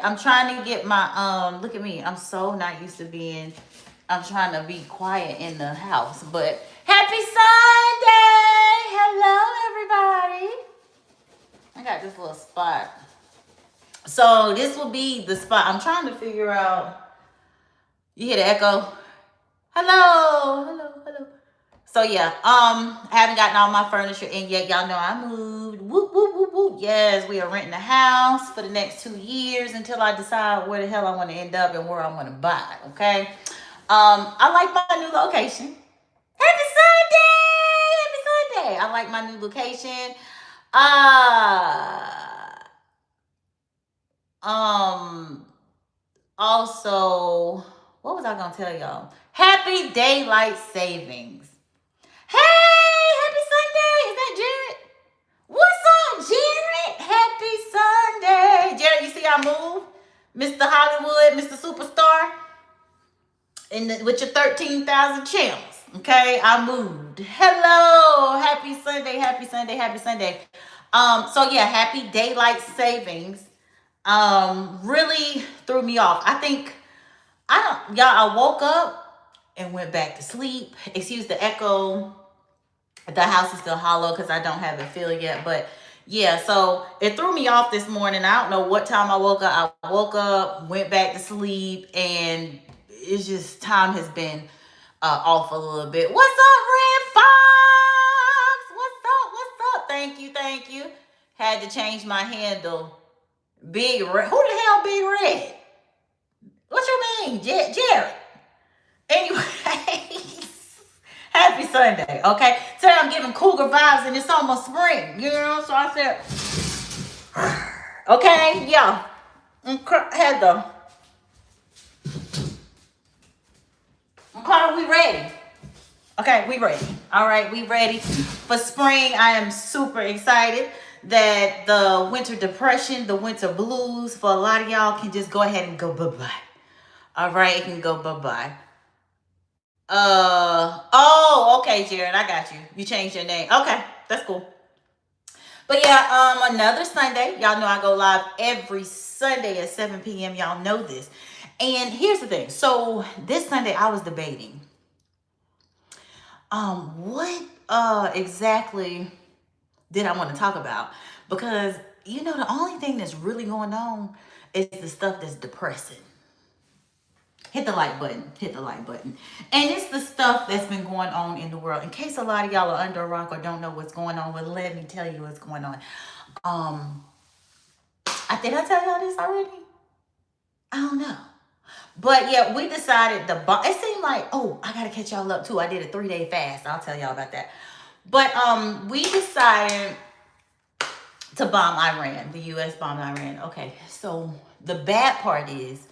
I'm trying to get my, look at me. I'm so not used to being, I'm trying to be quiet in the house. But happy Sunday! Hello, everybody. I got this little spot. So this will be the spot. I'm trying to figure out, you hear the echo? Hello, hello, hello. So yeah, I haven't gotten all my furniture in yet. Y'all know I moved. Whoop, whoop, whoop, whoop. Yes, we are renting a house for the next 2 years until I decide where the hell I want to end up and where I want to buy. Okay. I like my new location. Happy Sunday! Happy Sunday! I like my new location. Also, what was I gonna tell y'all? Happy daylight savings. Hey, happy Sunday. Is that Jared? What's up, Jared? Happy Sunday. Jared, you see I moved? Mr. Hollywood, Mr. Superstar. With your 13,000 channels. Okay, I moved. Hello. Happy Sunday, happy Sunday, happy Sunday. So yeah, happy daylight savings. Really threw me off. I woke up and went back to sleep. Excuse the echo. The house is still hollow because I don't have it filled yet. But yeah, so it threw me off this morning. I don't know what time I woke up. I woke up, went back to sleep, and it's just time has been off a little bit. What's up, Red Fox? What's up? What's up? Thank you, thank you. Had to change my handle. Big Red. Who the hell Big Red? What you mean? Jared. Anyway, happy Sunday, okay? Today I'm giving cougar vibes and it's almost spring, you know? So I said, okay, yeah. Had the, okay, we ready. Okay, we ready. All right, we ready for spring. I am super excited that the winter depression, the winter blues for a lot of y'all can just go ahead and go bye-bye. All right, it can go bye-bye. Okay, Jared, I got you. You changed your name. Okay, that's cool. But yeah, another Sunday. Y'all know I go live every Sunday at 7 p.m. Y'all know this. And here's the thing. So this Sunday I was debating. What exactly did I want to talk about? Because you know the only thing that's really going on is the stuff that's depressing. Hit the like button. Hit the like button. And it's the stuff that's been going on in the world. In case a lot of y'all are under a rock or don't know what's going on, well, let me tell you what's going on. Did I tell y'all this already? I don't know. But yeah, we decided it seemed like, oh, I gotta catch y'all up too. I did a 3-day fast. I'll tell y'all about that. But we decided to bomb Iran. The US bombed Iran. Okay, so the bad part is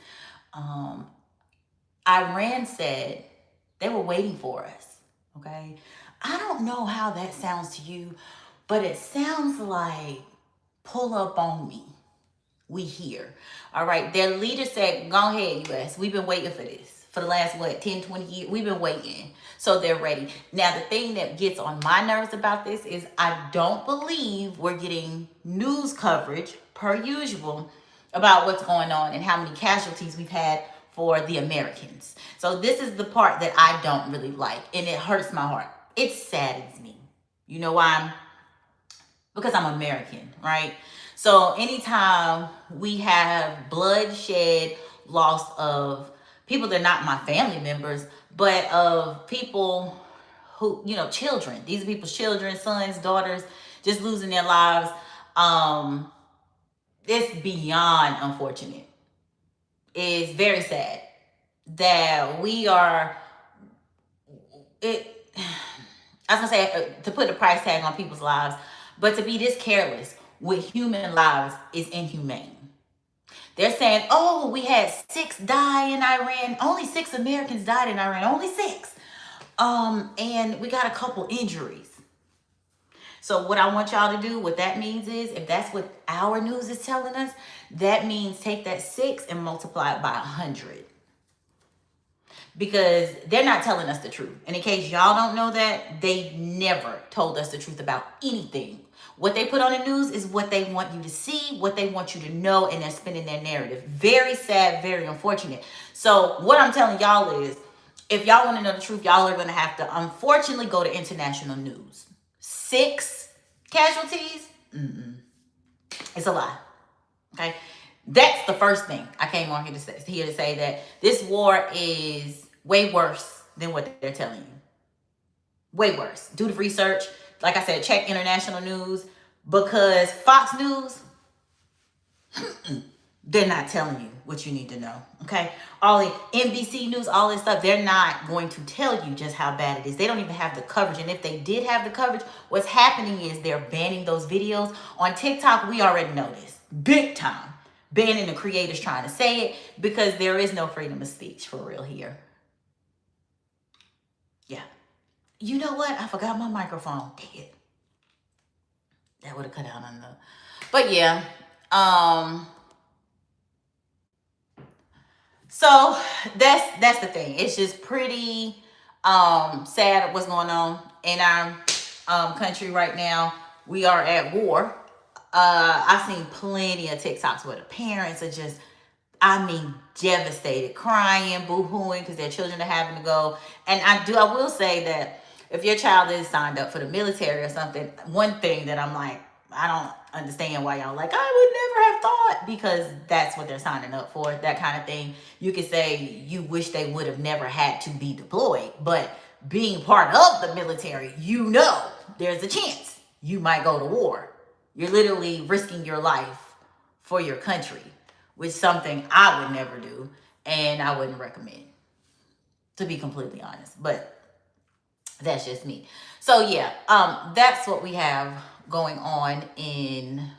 Iran said they were waiting for us, okay? I don't know how that sounds to you, but it sounds like pull up on me. We here, all right? Their leader said, go ahead, US. We've been waiting for this for the last, 10, 20 years? We've been waiting, so they're ready. Now, the thing that gets on my nerves about this is I don't believe we're getting news coverage, per usual, about what's going on and how many casualties we've had for the Americans. So this is the part that I don't really like, and it hurts my heart. It saddens me. You know why? Because I'm American, right? So anytime we have bloodshed, loss of people that are not my family members, but of people who, children. These are people's children, sons, daughters, just losing their lives. It's beyond unfortunate. It's very sad that we are, I was gonna say to put a price tag on people's lives, but to be this careless with human lives is inhumane. They're saying, oh, we had 6 die in Iran. Only 6 Americans died in Iran. Only 6. And we got a couple injuries. So what I want y'all to do, what that means is, if that's what our news is telling us, that means take that 6 and multiply it by 100. Because they're not telling us the truth. And in case y'all don't know that, they've never told us the truth about anything What they put on the news is what they want you to see, what they want you to know, and they're spinning their narrative. Very sad, very unfortunate. So what I'm telling y'all is, if y'all want to know the truth, y'all are going to have to, unfortunately, go to international news. 6 casualties? It's a lie. Okay? That's the first thing I came on here to say that this war is way worse than what they're telling you. Way worse. Do the research. Like I said, check international news, because Fox News, they're not telling you what you need to know. Okay? All the NBC News, all this stuff, they're not going to tell you just how bad it is. They don't even have the coverage. And if they did have the coverage, what's happening is they're banning those videos. On TikTok, we already know this. Big time. Banning the creators trying to say it, because there is no freedom of speech for real here. Yeah. You know what? I forgot my microphone. Dang it. That would have cut out on the... But yeah. So that's the thing. It's just pretty sad what's going on in our country right now. We are at war. I've seen plenty of TikToks where the parents are just, I mean, devastated, crying, boo-hooing because their children are having to go. And I will say that if your child is signed up for the military or something, one thing that I'm like, I don't understand why y'all like, I would never have thought, because that's what they're signing up for, that kind of thing. You could say you wish they would have never had to be deployed, but being part of the military, you know, there's a chance you might go to war. You're literally risking your life for your country, which is something I would never do and I wouldn't recommend, to be completely honest. But that's just me. So yeah, that's what we have going on in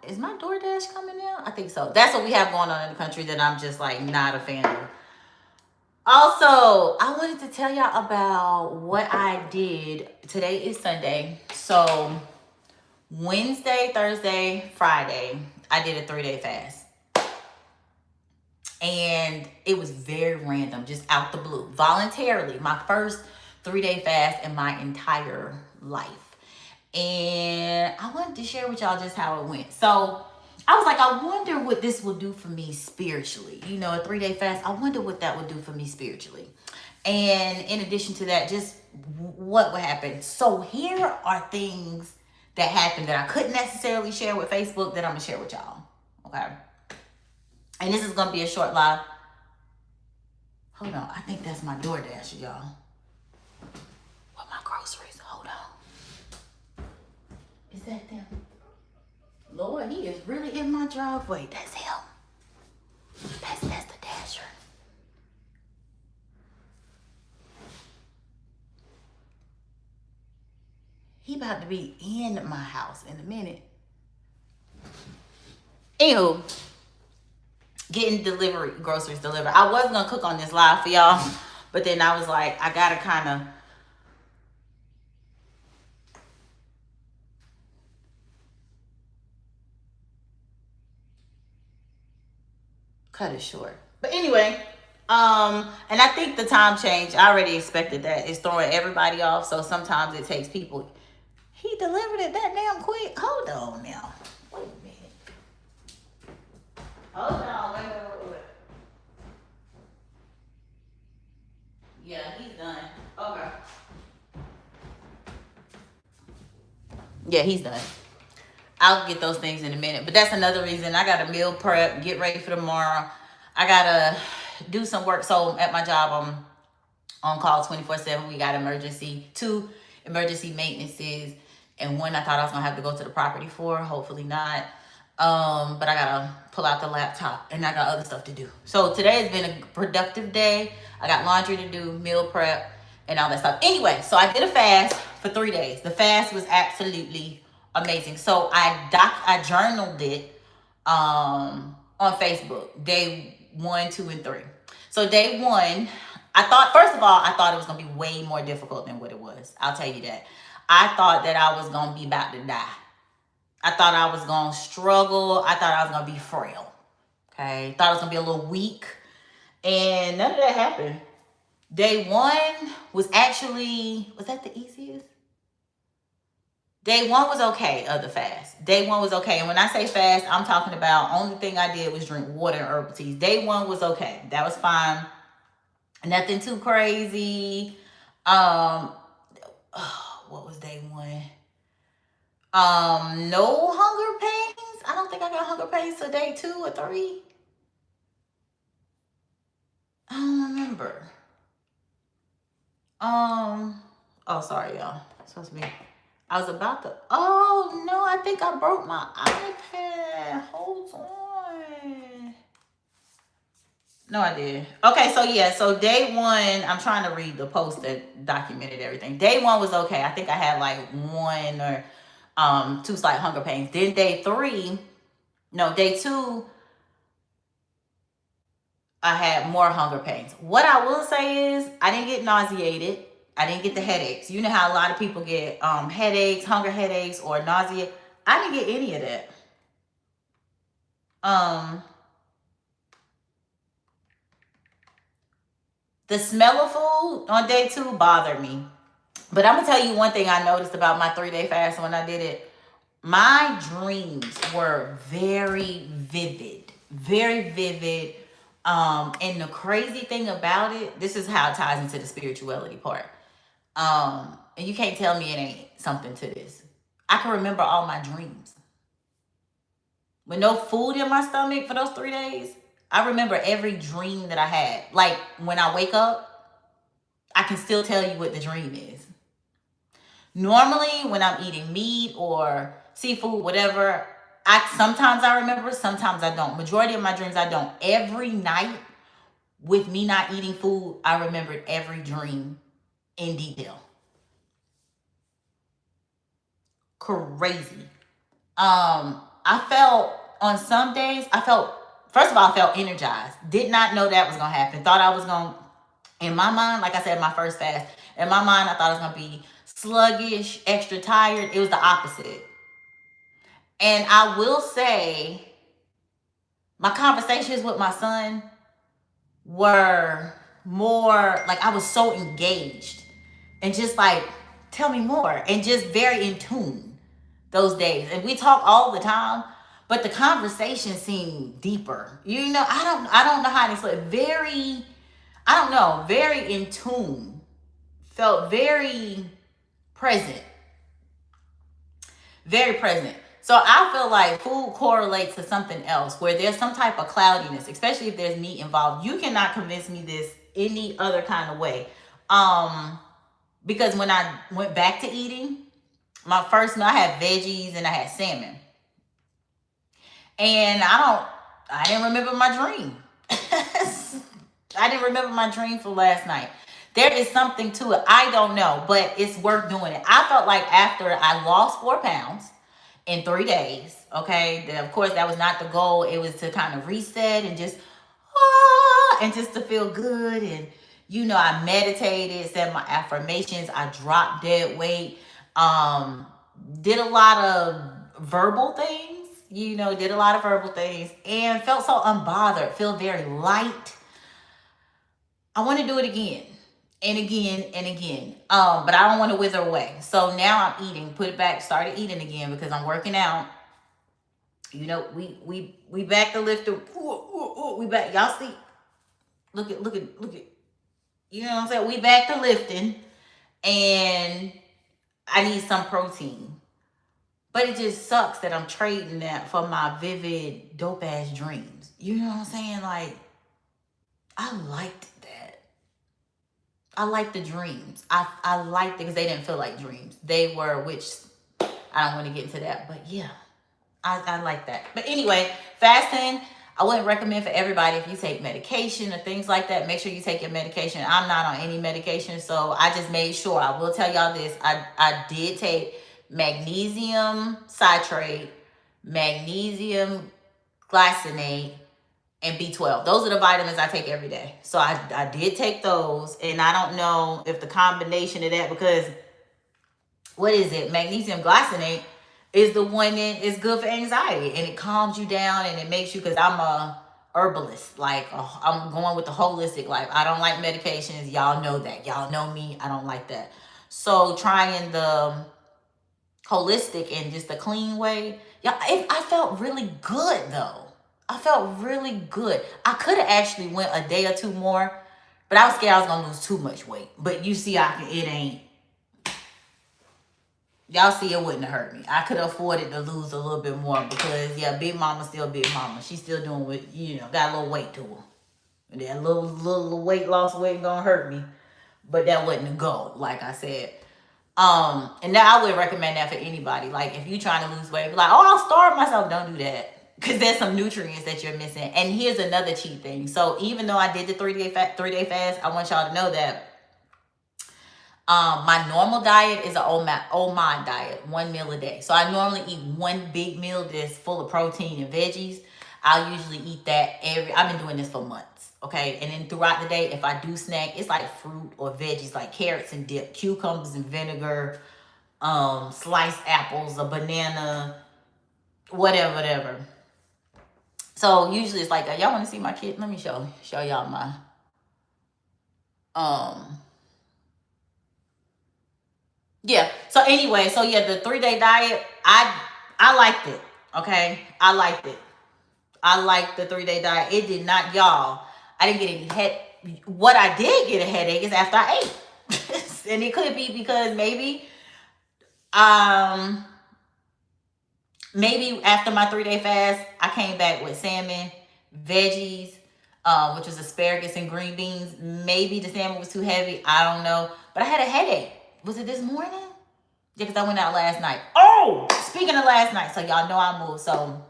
is my DoorDash coming now? I think so. That's what we have going on in the country that I'm just like not a fan of. Also, I wanted to tell y'all about what I did. Today is Sunday. So Wednesday, Thursday, Friday, I did a 3-day fast. And it was very random, just out the blue. Voluntarily, my first 3-day fast in my entire life. And I wanted to share with y'all just how it went. So I was like, I wonder what this will do for me spiritually. You know, a 3-day fast, I wonder what that would do for me spiritually. And in addition to that, just what would happen. So here are things that happened that I couldn't necessarily share with Facebook that I'm going to share with y'all. Okay? And this is going to be a short live. Hold on. I think that's my DoorDash, y'all. With my groceries. Hold on. Is that them? Lord, he is really in my driveway. That's him. That's the Dasher. He about to be in my house in a minute. Anywho, getting groceries delivered. I was gonna cook on this live for y'all, but then I was like, I gotta kind of cut it short. But anyway, and I think the time change, I already expected that. It's throwing everybody off, so sometimes it takes people. He delivered it that damn quick. Hold on now. Wait a minute. Hold on. Wait. Yeah, he's done. Okay. Yeah, he's done. I'll get those things in a minute. But that's another reason I got to meal prep, get ready for tomorrow. I got to do some work. So at my job, I'm on call 24/7. We got two emergency maintenances, and one I thought I was going to have to go to the property for. Hopefully not. But I got to pull out the laptop, and I got other stuff to do. So today has been a productive day. I got laundry to do, meal prep, and all that stuff. Anyway, so I did a fast for 3 days. The fast was absolutely amazing. So I journaled it on Facebook, day 1, 2, and 3. So day 1, I thought it was going to be way more difficult than what it was. I'll tell you that. I thought that I was going to be about to die. I thought I was going to struggle. I thought I was going to be frail. Okay. Thought I was going to be a little weak. And none of that happened. Day 1 was that the easiest? Day one was okay of the fast. Day one was okay. And when I say fast, I'm talking about only thing I did was drink water and herbal teas. Day one was okay. That was fine. Nothing too crazy. Um, what was day one? No hunger pains. I don't think I got hunger pains till day 2 or 3. I don't remember. Oh, sorry, y'all. It's supposed to be. I was about to. Oh no, I think I broke my iPad. Hold on. No, I did. Okay, so yeah, so day one, I'm trying to read the post that documented everything. Day one was okay. I think I had like 1 or 2 slight hunger pains. Then day 2, I had more hunger pains. What I will say is I didn't get nauseated. I didn't get the headaches. You know how a lot of people get headaches, hunger headaches, or nausea. I didn't get any of that. The smell of food on day 2 bothered me. But I'm going to tell you one thing I noticed about my 3-day fast when I did it. My dreams were very vivid. Very vivid. And the crazy thing about it, this is how it ties into the spirituality part. And you can't tell me it ain't something to this. I can remember all my dreams. With no food in my stomach for those 3 days, I remember every dream that I had. Like when I wake up, I can still tell you what the dream is. Normally, when I'm eating meat or seafood, whatever, sometimes I remember, sometimes I don't. Majority of my dreams, I don't. Every night, with me not eating food, I remembered every dream in detail. Crazy. I felt on some days, first of all, I felt energized. Did not know that was going to happen. Thought I was going to, in my mind, like I said, my first fast, in my mind, I thought I was going to be sluggish, extra tired. It was the opposite. And I will say, my conversations with my son were more, like I was so engaged and just like, tell me more, and just very in tune those days. And we talk all the time, but the conversation seemed deeper. You know, I don't know how to explain. Very, I don't know, very in tune. Felt very present. Very present. So I feel like food correlates to something else where there's some type of cloudiness, especially if there's meat involved. You cannot convince me this any other kind of way. Because when I went back to eating, my first meal, I had veggies and I had salmon. And I didn't remember my dream. I didn't remember my dream for last night. There is something to it. I don't know, but it's worth doing it. I felt like after I lost 4 pounds in 3 days, okay, of course that was not the goal. It was to kind of reset and just, and just to feel good. And, you know, I meditated, said my affirmations. I dropped dead weight. Did a lot of verbal things, and felt so unbothered, feel very light. I want to do it again and again and again. But I don't want to wither away. So now I'm eating, started eating again because I'm working out. You know, we back to lifting. We back. Y'all see? Look at. You know what I'm saying? We back to lifting, and I need some protein. But it just sucks that I'm trading that for my vivid, dope-ass dreams. You know what I'm saying? Like, I liked that. I liked the dreams. I liked it because they didn't feel like dreams. They were, which, I don't want to get into that. But yeah, I like that. But anyway, fasting, I wouldn't recommend for everybody. If you take medication or things like that, make sure you take your medication. I'm not on any medication, so I just made sure. I will tell y'all this. I did take magnesium citrate, magnesium glycinate, and B12. Those are the vitamins I take every day. So I did take those, and I don't know if the combination of that, because what is it? Magnesium glycinate is the one that is good for anxiety, and it calms you down, and it makes you, because I'm a herbalist, like I'm going with the holistic life. I don't like medications. Y'all know that. Y'all know me. I don't like that. So trying the holistic and just a clean way. Yeah, I felt really good though. I felt really good. I could have actually went a day or two more, but I was scared I was gonna lose too much weight. But you see, it ain't. Y'all see, it wouldn't hurt me. I could have afforded to lose a little bit more because yeah, big mama still big mama. She's still doing what got a little weight to her. And that little weight loss wasn't gonna hurt me, but that wasn't the goal, like I said. And now I would recommend that for anybody. Like if you're trying to lose weight, be like, oh, I'll starve myself. Don't do that because there's some nutrients that you're missing. And here's another cheat thing. So even though I did the 3-day fast, I want y'all to know that my normal diet is an OMAD diet, 1 meal a day. So I normally eat one big meal that's full of protein and veggies. I'll usually eat that I've been doing this for months, okay? And then throughout the day, if I do snack, it's like fruit or veggies, like carrots and dip, cucumbers and vinegar, sliced apples, a banana, whatever. So usually it's like, y'all want to see my kid? Let me show y'all my, yeah. So anyway, so yeah, the 3-day diet, I liked it. Okay. I liked it. I liked the 3-day diet. It did not, y'all. I didn't get any what I did get a headache is after I ate. And it could be because maybe after my 3-day fast, I came back with salmon, veggies, which was asparagus and green beans. Maybe the salmon was too heavy. I don't know. But I had a headache. Was it this morning? Yeah, because I went out last night. Oh, speaking of last night, so y'all know I moved. So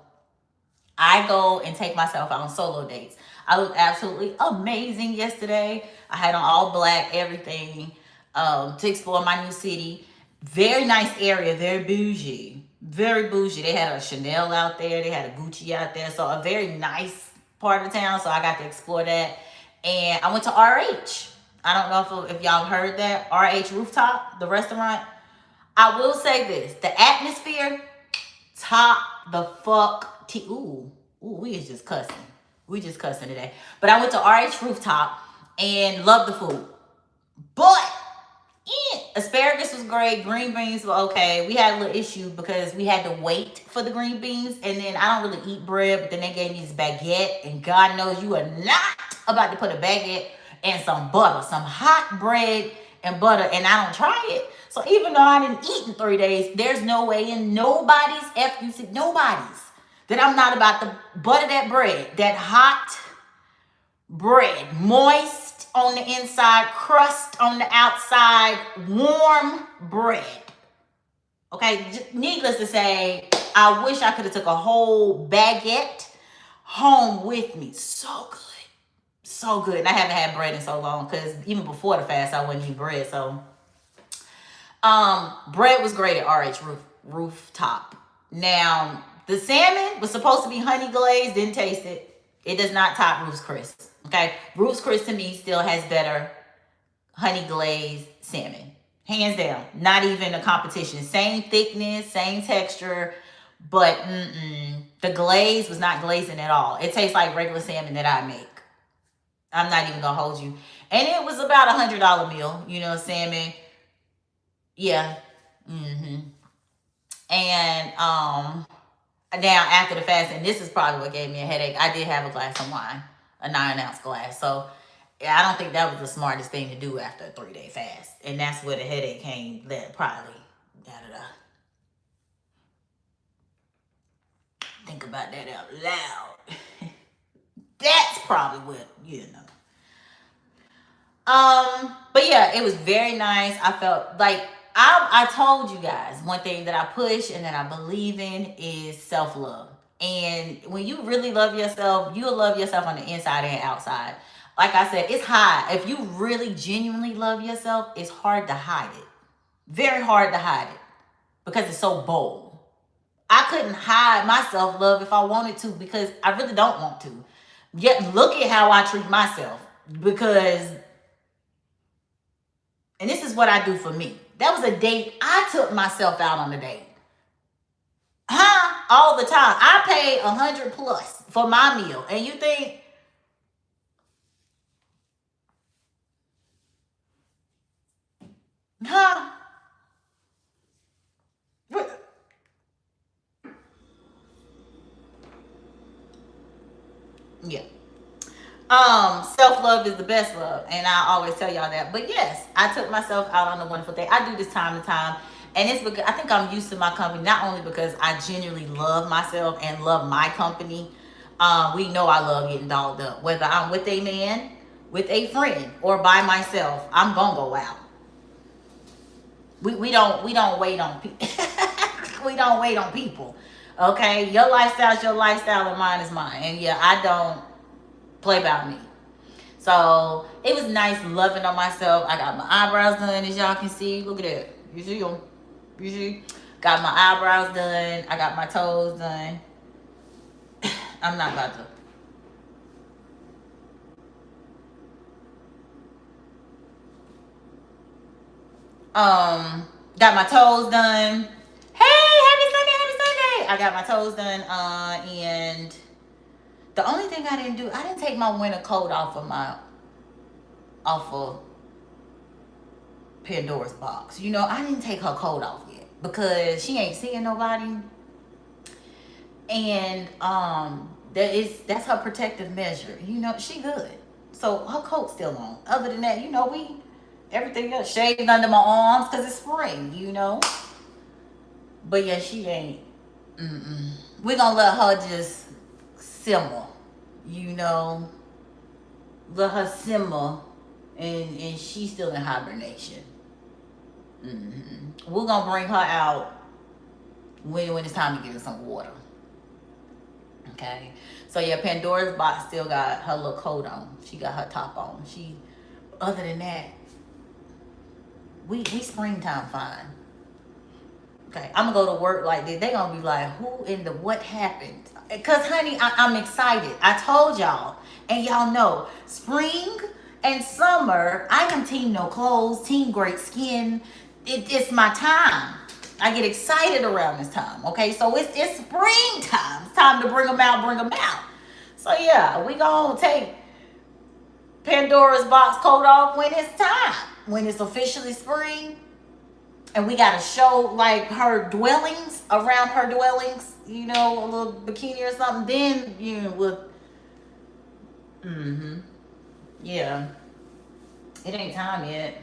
I go and take myself out on solo dates. I looked absolutely amazing yesterday. I had on all black, everything, to explore my new city. Very nice area, very bougie. Very bougie. They had a Chanel out there. They had a Gucci out there. So a very nice part of town. So I got to explore that. And I went to RH. I don't know if y'all heard that. RH Rooftop, the restaurant. I will say this. The atmosphere, top the fuck. Ooh, we is just cussing. We just cussing today. But I went to RH Rooftop and loved the food. But asparagus was great. Green beans were okay. We had a little issue because we had to wait for the green beans. And then I don't really eat bread, but then they gave me this baguette. And God knows you are not about to put a baguette and some butter, some hot bread and butter, and I don't try it. So even though I didn't eat in 3 days, there's no way in nobody's that I'm not about to butter that bread, that hot bread, moist on the inside, crust on the outside, warm bread. Okay, needless to say, I wish I could have took a whole baguette home with me. So good. So good. And I haven't had bread in so long because even before the fast, I wasn't eating bread. So bread was great at RH Rooftop. Now, the salmon was supposed to be honey glazed, didn't taste it. It does not top Ruth's Chris. Okay, Ruth's Chris to me still has better honey glazed salmon. Hands down, not even a competition. Same thickness, same texture, but the glaze was not glazing at all. It tastes like regular salmon that I make. I'm not even gonna hold you. And it was about $100 meal, salmon. Yeah. And now after the fast, and this is probably what gave me a headache, I did have a glass of wine, a 9-ounce glass. So I don't think that was the smartest thing to do after a 3-day fast. And that's where the headache came, that probably, think about that out loud. That's probably what, But yeah, it was very nice. I felt like, I told you guys, one thing that I push and that I believe in is self-love. And when you really love yourself, you'll love yourself on the inside and outside. Like I said, it's hard. If you really genuinely love yourself, it's hard to hide it. Very hard to hide it because it's so bold. I couldn't hide my self-love if I wanted to because I really don't want to. Yet look at how I treat myself because, and this is what I do for me. That was a date. I took myself out on a date. All the time. I paid $100+ for my meal. And you think, Yeah. Self-love is the best love, and I always tell y'all that. But yes, I took myself out on a wonderful day. I do this time to time, and it's because I think I'm used to my company, not only because I genuinely love myself and love my company. We know I love getting dolled up, whether I'm with a man, with a friend, or by myself. I'm gonna go out. We don't wait on people. We don't wait on people. Okay, your lifestyle's your lifestyle, and mine is mine. And yeah, I don't play about me. So it was nice loving on myself. I got my eyebrows done, as y'all can see. Look at that. You see them? You see? Got my eyebrows done. I got my toes done. I'm not about to. Got my toes done. Hey, happy Sunday, happy Sunday. I got my toes done. And the only thing I didn't do, I didn't take my winter coat off of Pandora's box. You know, I didn't take her coat off yet because she ain't seeing nobody. And that's her protective measure. You know, she good. So her coat's still on. Other than that, you know, everything else shaved under my arms because it's spring, you know. But yeah, she ain't. We're gonna let her just simmer, you know. Let her simmer, and she's still in hibernation. We're gonna bring her out when it's time to give her some water. Okay. So yeah, Pandora's box still got her little coat on. She got her top on. Other than that, we springtime fine. Okay, I'm gonna go to work like this. They gonna be like, who in the what happened? Cause honey, I'm excited. I told y'all, and y'all know, spring and summer, I am team no clothes, team great skin. It's my time. I get excited around this time. Okay, so it's springtime. It's time to bring them out, bring them out. So yeah, we gonna take Pandora's box coat off when it's time, when it's officially spring. And we gotta show like her dwellings, around her dwellings, you know, a little bikini or something. Then you will. Yeah, it ain't time yet.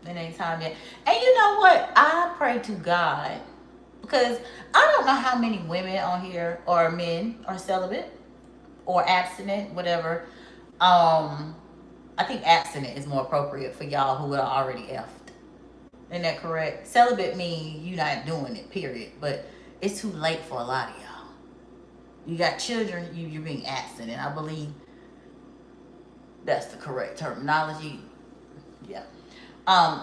It ain't time yet. And you know what? I pray to God because I don't know how many women on here or men are celibate or abstinent, whatever. I think abstinent is more appropriate for y'all who are already effed. Isn't that correct? Celibate means you not doing it, period. But it's too late for a lot of y'all. You got children, you're being abstinent. I believe that's the correct terminology. Yeah.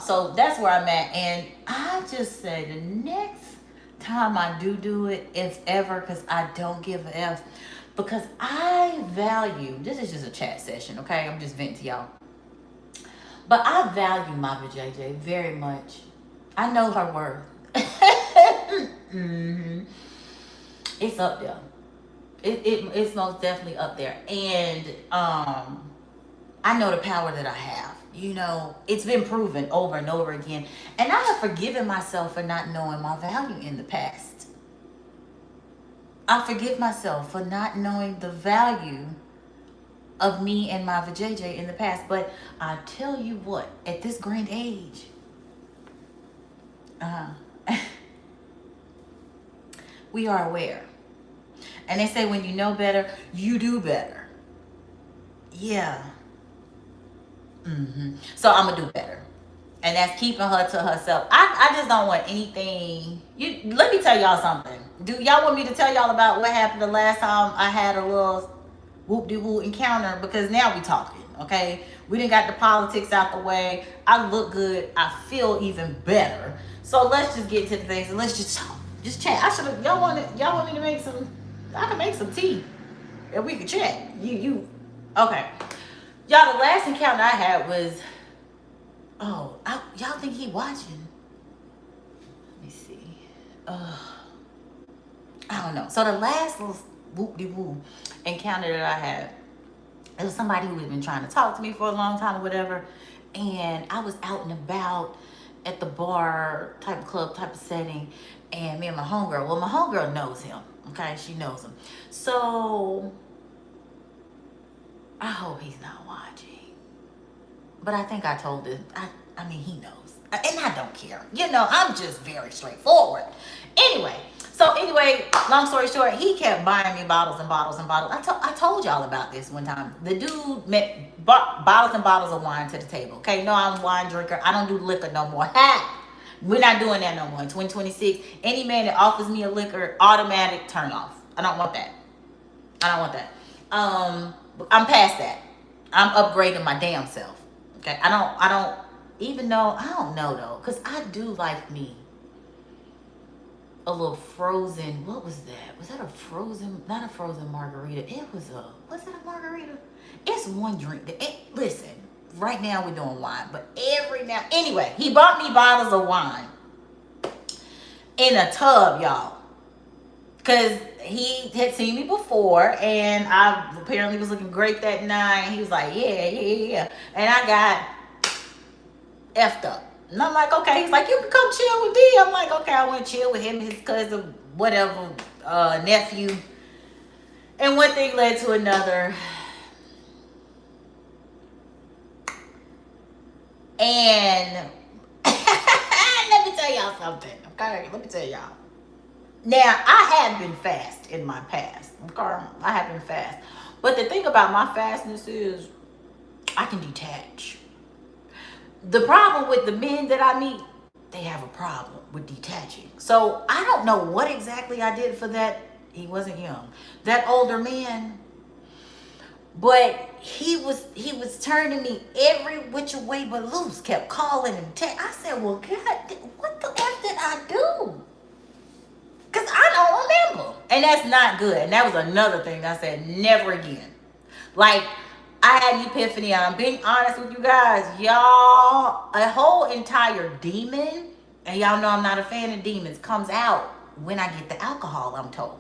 So that's where I'm at. And I just say the next time I do it, if ever, because I don't give a F. Because I value, this is just a chat session, okay? I'm just venting to y'all. But I value my JJ very much. I know her worth. It's up there. It's most definitely up there. And I know the power that I have. You know, it's been proven over and over again. And I have forgiven myself for not knowing my value in the past. I forgive myself for not knowing the value of me and my vajayjay in the past. But I tell you what, at this grand age, we are aware. And they say when you know better, you do better. Yeah. So I'm gonna do better, and that's keeping her to herself. I just don't want anything. Let me tell y'all something. Do y'all want me to tell y'all about what happened the last time I had a little whoop-de-woo encounter? Because now we talking, okay? We done got the politics out the way. I look good. I feel even better. So let's just get to the things and let's just talk. Just chat. Y'all want me to make some? I can make some tea, and we can chat. Okay. Y'all, the last encounter I had was, y'all think he watching? Let me see. I don't know. So the last little whoop-de-woo encounter that I had, it was somebody who had been trying to talk to me for a long time or whatever, and I was out and about at the bar type of club type of setting, and me and my homegirl, my homegirl knows him, okay? She knows him. So I hope he's not watching. But I think I told him. I mean, he knows. And I don't care. You know, I'm just very straightforward. Anyway, long story short, he kept buying me bottles and bottles and bottles. I told y'all about this one time. The dude brought bottles and bottles of wine to the table. Okay, no, I'm a wine drinker. I don't do liquor no more. Ha! We're not doing that no more. In 2026, any man that offers me a liquor, automatic turn off. I don't want that. I don't want that. I'm past that. I'm upgrading my damn self. Okay, I don't even know. I don't know though, cause I do like me a little frozen. What was that? Was that a frozen? Not a frozen margarita. It was a. Was it a margarita? It's one drink. Listen, right now we're doing wine, but every now. Anyway, he bought me bottles of wine in a tub, y'all. Because he had seen me before, and I apparently was looking great that night. He was like, yeah. And I got effed up. And I'm like, okay. He's like, you can come chill with me. I'm like, okay. I went chill with him, his cousin, whatever, nephew. And one thing led to another. And let me tell y'all something. Okay, let me tell y'all. Now, I have been fast in my past. Okay? I have been fast. But the thing about my fastness is I can detach. The problem with the men that I meet, they have a problem with detaching. So I don't know what exactly I did for that. He wasn't young. That older man. But he was turning me every which way but loose. Kept calling and I said, well, God, what the F did I do? Because I don't remember. And that's not good. And that was another thing I said, never again. Like, I had an epiphany. And I'm being honest with you guys. Y'all, a whole entire demon, and y'all know I'm not a fan of demons, comes out when I get the alcohol, I'm told.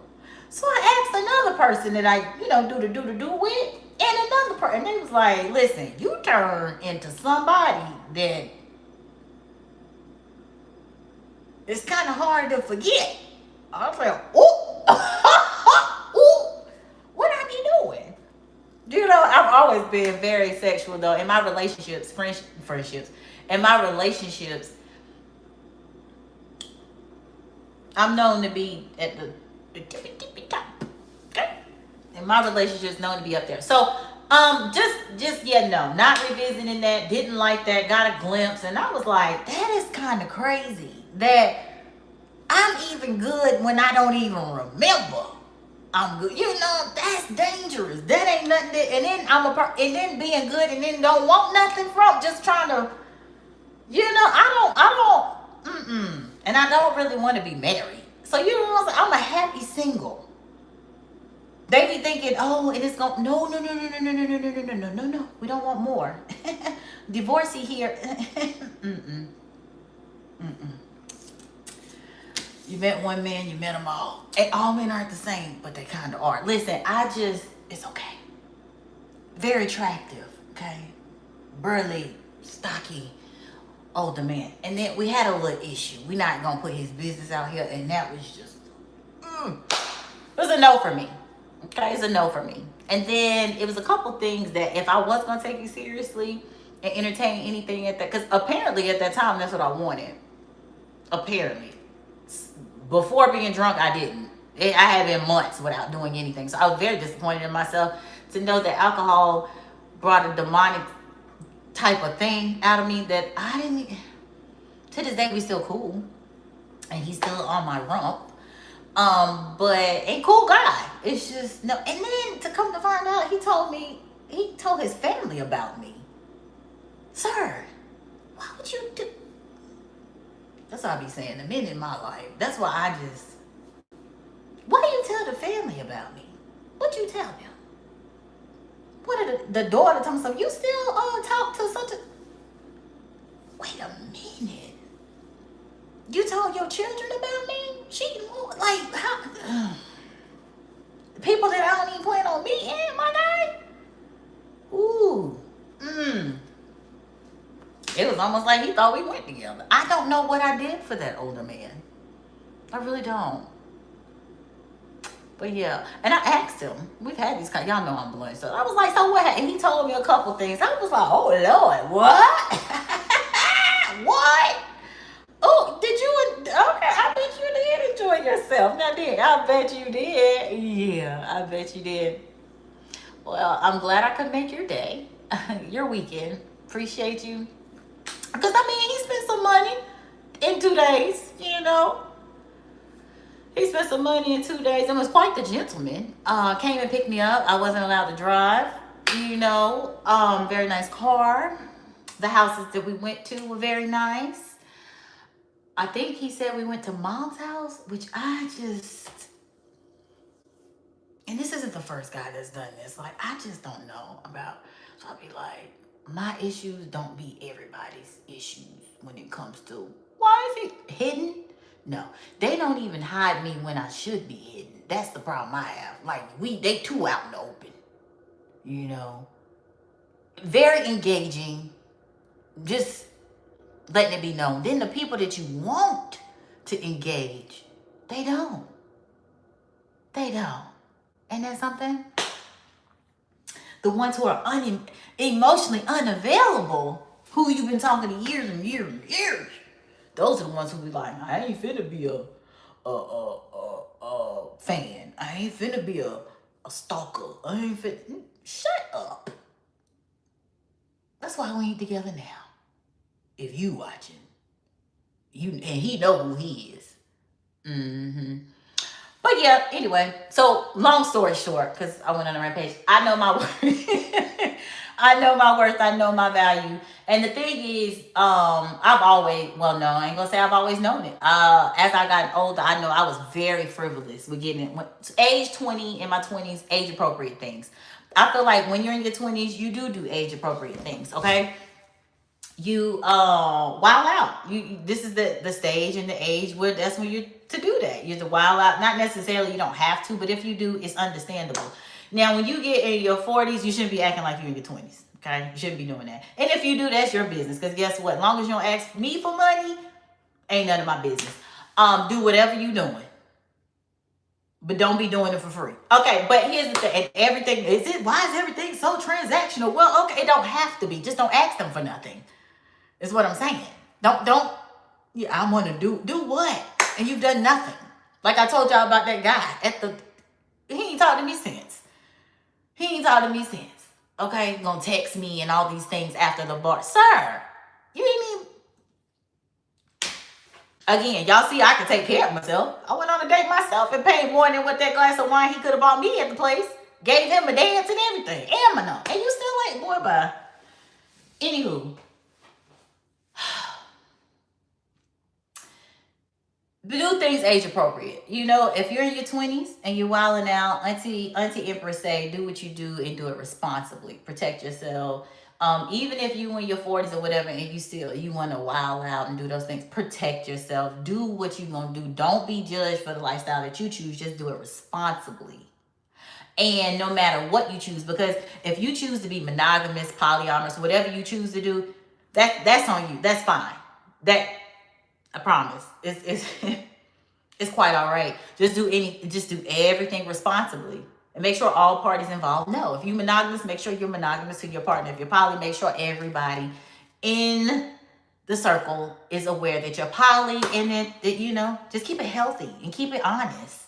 So I asked another person that I, do with, and another person. And they was like, listen, you turn into somebody that it's kind of hard to forget. I was like, what I be doing? You know, I've always been very sexual though. In my relationships, friendships, in my relationships, I'm known to be at the tippy top. Okay? In my relationships, known to be up there. So, not revisiting that. Didn't like that. Got a glimpse, and I was like, that is kind of crazy. That I'm even good when I don't even remember. I'm good. You know, that's dangerous. That ain't nothing. And then and then being good and then don't want nothing from just trying to, I don't, and I don't really want to be married. So, you know what I'm saying? I'm a happy single. They be thinking, oh, and it's going, no. We don't want more. Divorcee here. You met one man, you met them all. And all men aren't the same, but they kind of are. Listen, it's okay. Very attractive, okay? Burly, stocky, older man. And then we had a little issue. We're not going to put his business out here. And that was just, it was a no for me. Okay, it's a no for me. And then it was a couple things that if I was going to take you seriously and entertain anything at that, because apparently at that time, that's what I wanted. Apparently. Before being drunk, I didn't. I had been months without doing anything. So I was very disappointed in myself to know that alcohol brought a demonic type of thing out of me that I didn't. To this day, we still cool. And he's still on my rump. But a cool guy. It's just, no. And then to come to find out, he told his family about me. Sir, why would you do? That's what I be saying. The men in my life. That's why why do you tell the family about me? What you tell them? What did the daughter tell me something? You still talk to such a... Wait a minute. You told your children about me? Like, how... People that I don't even plan on meeting, my guy? Ooh. It was almost like he thought we went together. I don't know what I did for that older man. I really don't. But yeah, and I asked him. We've had these kind. Y'all know I'm blunt, so I was like, "So what?" And he told me a couple things. I was like, "Oh Lord, what? What? Oh, did you? Okay, I bet you did enjoy yourself. Now, did I bet you did? Yeah, I bet you did. Well, I'm glad I could make your day, your weekend. Appreciate you, because I mean, he spent some money in 2 days. He spent some money in 2 days and was quite the gentleman. Came and picked me up. I wasn't allowed to drive. Very nice car. The houses that we went to were very nice. I think he said we went to Mom's house, which and this isn't the first guy that's done this. Like, I just don't know about. So I'll be like, my issues don't be everybody's issues when it comes to why is it hidden? No, they don't even hide me when I should be hidden. That's the problem I have. Like, they too out in the open. Very engaging, just letting it be known. Then the people that you want to engage, they don't. And then something, the ones who are emotionally unavailable, who you've been talking to years and years and years, those are the ones who be like, I ain't finna be a fan. I ain't finna be a stalker. I ain't finna. Shut up. That's why we ain't together now. If you watching, and he know who he is. But yeah, anyway, so long story short, because I went on a rampage, I know my worth. I know my worth. I know my value. And the thing is, I've always, well, no, I ain't gonna say I've always known it. As I got older, I know I was very frivolous with getting it. Age 20, in my 20s, age appropriate things. I feel like when you're in your 20s, you do age appropriate things, okay? You wild out. This is the stage and the age where that's when you're to do that. You're to wild out. Not necessarily you don't have to, but if you do, it's understandable. Now, when you get in your 40s, you shouldn't be acting like you're in your 20s. Okay, you shouldn't be doing that. And if you do, that's your business. Because guess what? As long as you don't ask me for money, ain't none of my business. Do whatever you doing, but don't be doing it for free. Okay, but here's the thing. And why is everything so transactional? Well, okay, it don't have to be. Just don't ask them for nothing. Is what I'm saying. Don't. Yeah, I want to do what? And you've done nothing. Like I told y'all about that guy he ain't talked to me since. Okay, gonna text me and all these things after the bar. Sir, you didn't even. Again, y'all see, I can take care of myself. I went on a date myself and paid more than what that glass of wine he could have bought me at the place. Gave him a dance and everything. And my number. And you still ain't, boy, bye. Anywho. Do things age appropriate. If you're in your 20s and you're wilding out, Auntie Empress say, do what you do and do it responsibly. Protect yourself. Even if you in your 40s or whatever and you want to wild out and do those things, protect yourself. Do what you gonna do. Don't be judged for the lifestyle that you choose. Just do it responsibly. And no matter what you choose, because if you choose to be monogamous, polyamorous, whatever you choose to do, that's on you. That's fine. I promise. It's quite all right. Just do everything responsibly. And make sure all parties involved know. If you're monogamous, make sure you're monogamous to your partner. If you're poly, make sure everybody in the circle is aware that you're poly, and that just keep it healthy and keep it honest.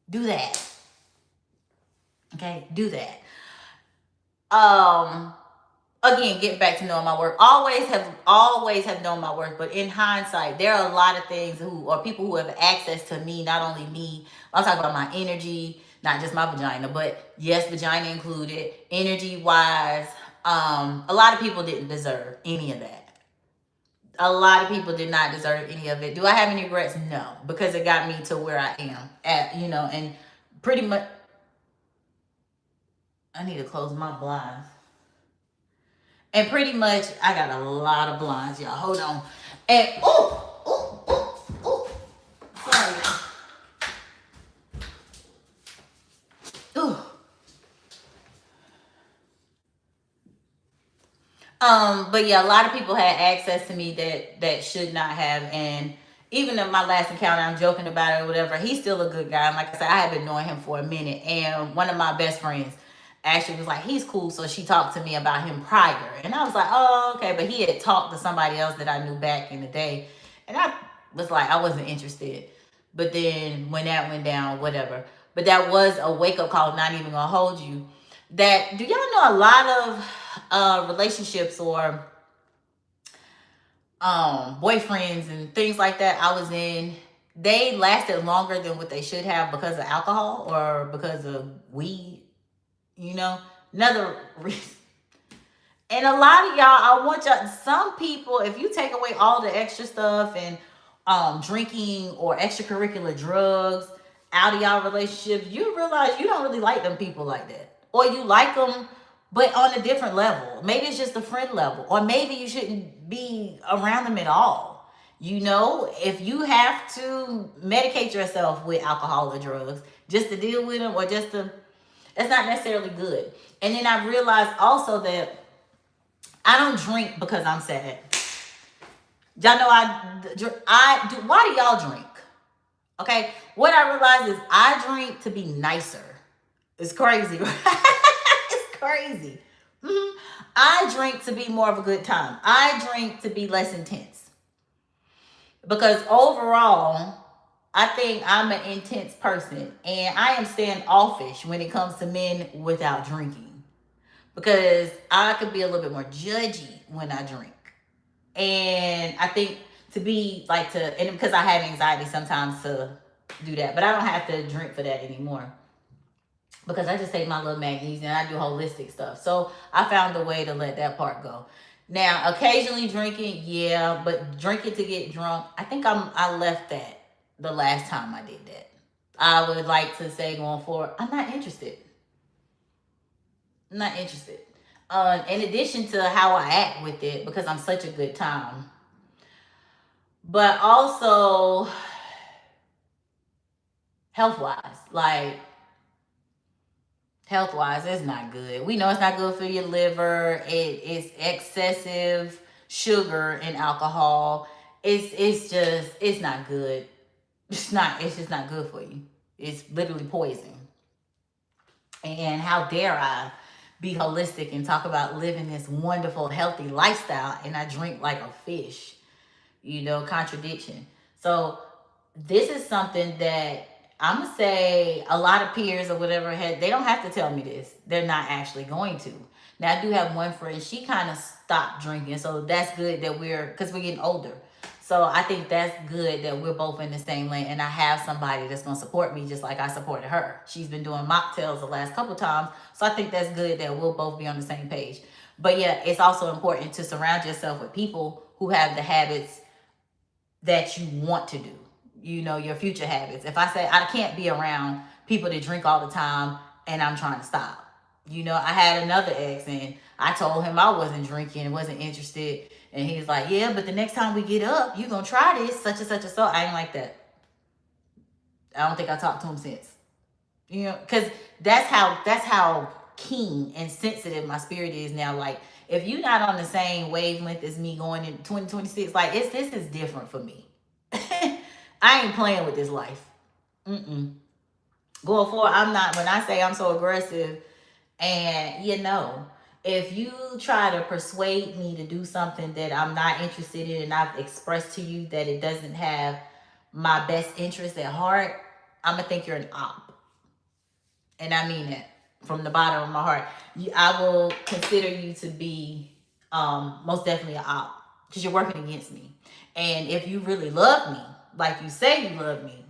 Do that. Okay? Do that. Again, getting back to knowing my worth. Always have known my worth, but in hindsight, there are a lot of things people who have access to me, not only me. I'm talking about my energy, not just my vagina, but yes, vagina included, energy-wise. A lot of people didn't deserve any of that. A lot of people did not deserve any of it. Do I have any regrets? No, because it got me to where I am at, and pretty much, I need to close my blinds. And pretty much, I got a lot of blinds, y'all. Hold on. And, sorry. But yeah, a lot of people had access to me that should not have, and even in my last encounter, I'm joking about it or whatever. He's still a good guy. And like I said, I have been knowing him for a minute. And one of my best friends actually was like, he's cool. So she talked to me about him prior. And I was like, oh, okay. But he had talked to somebody else that I knew back in the day. And I was like, I wasn't interested. But then when that went down, whatever. But that was a wake up call, not even gonna hold you. That, do y'all know a lot of relationships or boyfriends and things like that I was in, they lasted longer than what they should have because of alcohol or because of weed, you know? Another reason. And a lot of y'all, I want y'all, some people, if you take away all the extra stuff and drinking or extracurricular drugs out of y'all relationships, you realize you don't really like them people like that. Or you like them, but on a different level. Maybe it's just a friend level. Or maybe you shouldn't be around them at all. You know, if you have to medicate yourself with alcohol or drugs just to deal with them or just to, that's not necessarily good. And then I realized also that I don't drink because I'm sad. Y'all know I do. Why do y'all drink? Okay. What I realized is I drink to be nicer. It's crazy. It's crazy. I drink to be more of a good time. I drink to be less intense. Because overall, I think I'm an intense person. And I am standoffish when it comes to men without drinking. Because I could be a little bit more judgy when I drink. And I think to be like and because I have anxiety sometimes to do that. But I don't have to drink for that anymore. Because I just take my little magnesium and I do holistic stuff. So I found a way to let that part go. Now, occasionally drinking, yeah, but drinking to get drunk, I think I left that the last time I did that. I would like to say going forward, I'm not interested. I'm not interested. In addition to how I act with it, because I'm such a good time. But also, health-wise, health-wise, it's not good. We know it's not good for your liver. It's excessive sugar and alcohol. It's not good. It's just not good for you. It's literally poison. And how dare I be holistic and talk about living this wonderful, healthy lifestyle and I drink like a fish, contradiction. So this is something that I'm going to say a lot of peers or whatever, they don't have to tell me this. They're not actually going to. Now, I do have one friend, she kind of stopped drinking. So that's good that because we're getting older. So I think that's good that we're both in the same lane and I have somebody that's going to support me just like I supported her. She's been doing mocktails the last couple times. So I think that's good that we'll both be on the same page. But yeah, it's also important to surround yourself with people who have the habits that you want to do. Your future habits. If I say I can't be around people that drink all the time and I'm trying to stop. I had another ex and I told him I wasn't drinking and wasn't interested. And he's like, yeah, but the next time we get up, you're going to try this, such and such and so. I ain't like that. I don't think I talked to him since. Because that's how keen and sensitive my spirit is now. Like, if you're not on the same wavelength as me going in 2026, like, this is different for me. I ain't playing with this life. Going forward, I'm not, when I say I'm so aggressive, and if you try to persuade me to do something that I'm not interested in and I've expressed to you that it doesn't have my best interest at heart, I'm going to think you're an op. And I mean that from the bottom of my heart. I will consider you to be most definitely an op because you're working against me. And if you really love me, like you say you love me,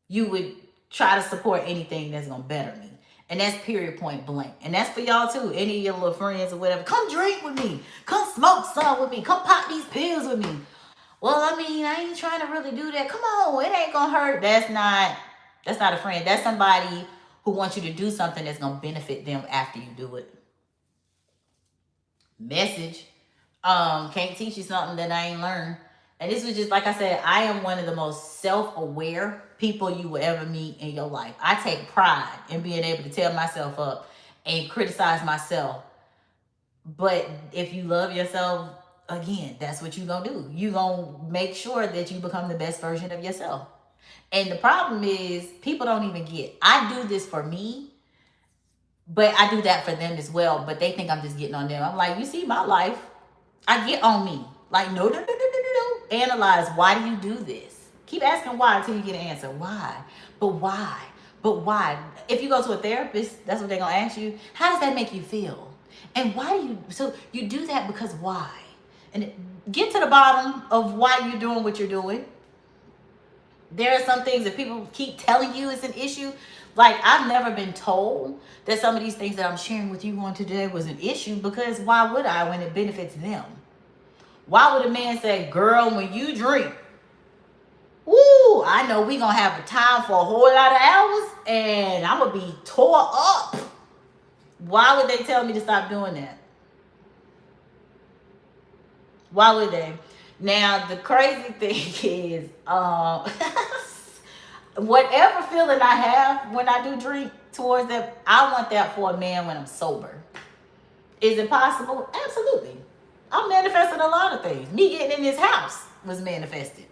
you would try to support anything that's going to better me. And that's period, point blank. And that's for y'all too. Any of your little friends or whatever. Come drink with me. Come smoke some with me. Come pop these pills with me. Well, I ain't trying to really do that. Come on, it ain't going to hurt. That's not a friend. That's somebody who wants you to do something that's going to benefit them after you do it. Message. Can't teach you something that I ain't learned. And this was just, like I said, I am one of the most self-aware people you will ever meet in your life. I take pride in being able to tear myself up and criticize myself. But if you love yourself, again, that's what you gonna do. You gonna make sure that you become the best version of yourself. And the problem is people don't even get, I do this for me, but I do that for them as well. But they think I'm just getting on them. I'm like, you see my life. I get on me. Like, no, no, no, no, no, no, no. Analyze, why do you do this? Keep asking why until you get an answer. Why? But why? But why? If you go to a therapist, that's what they're going to ask you. How does that make you feel? And why do you, so you do that because why? And get to the bottom of why you're doing what you're doing. There are some things that people keep telling you is an issue. Like, I've never been told that some of these things that I'm sharing with you on today was an issue, because why would I when it benefits them? Why would a man say, girl, when you drink, woo, I know we going to have a time for a whole lot of hours and I'm going to be tore up. Why would they tell me to stop doing that? Why would they? Now, the crazy thing is, whatever feeling I have when I do drink towards that, I want that for a man when I'm sober. Is it possible? Absolutely. I'm manifesting a lot of things. Me getting in this house was manifested.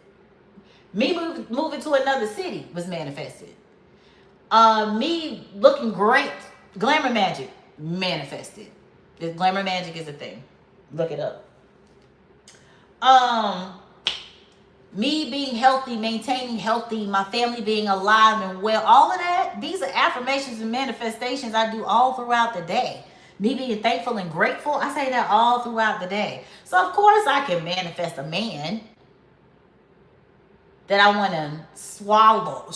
Me moving to another city was manifested. Me looking great, glamour magic, manifested. This glamour magic is a thing. Look it up. Me being healthy, maintaining healthy, my family being alive and well, all of that, these are affirmations and manifestations I do all throughout the day. Me being thankful and grateful, I say that all throughout the day. So of course I can manifest a man that I want to swallow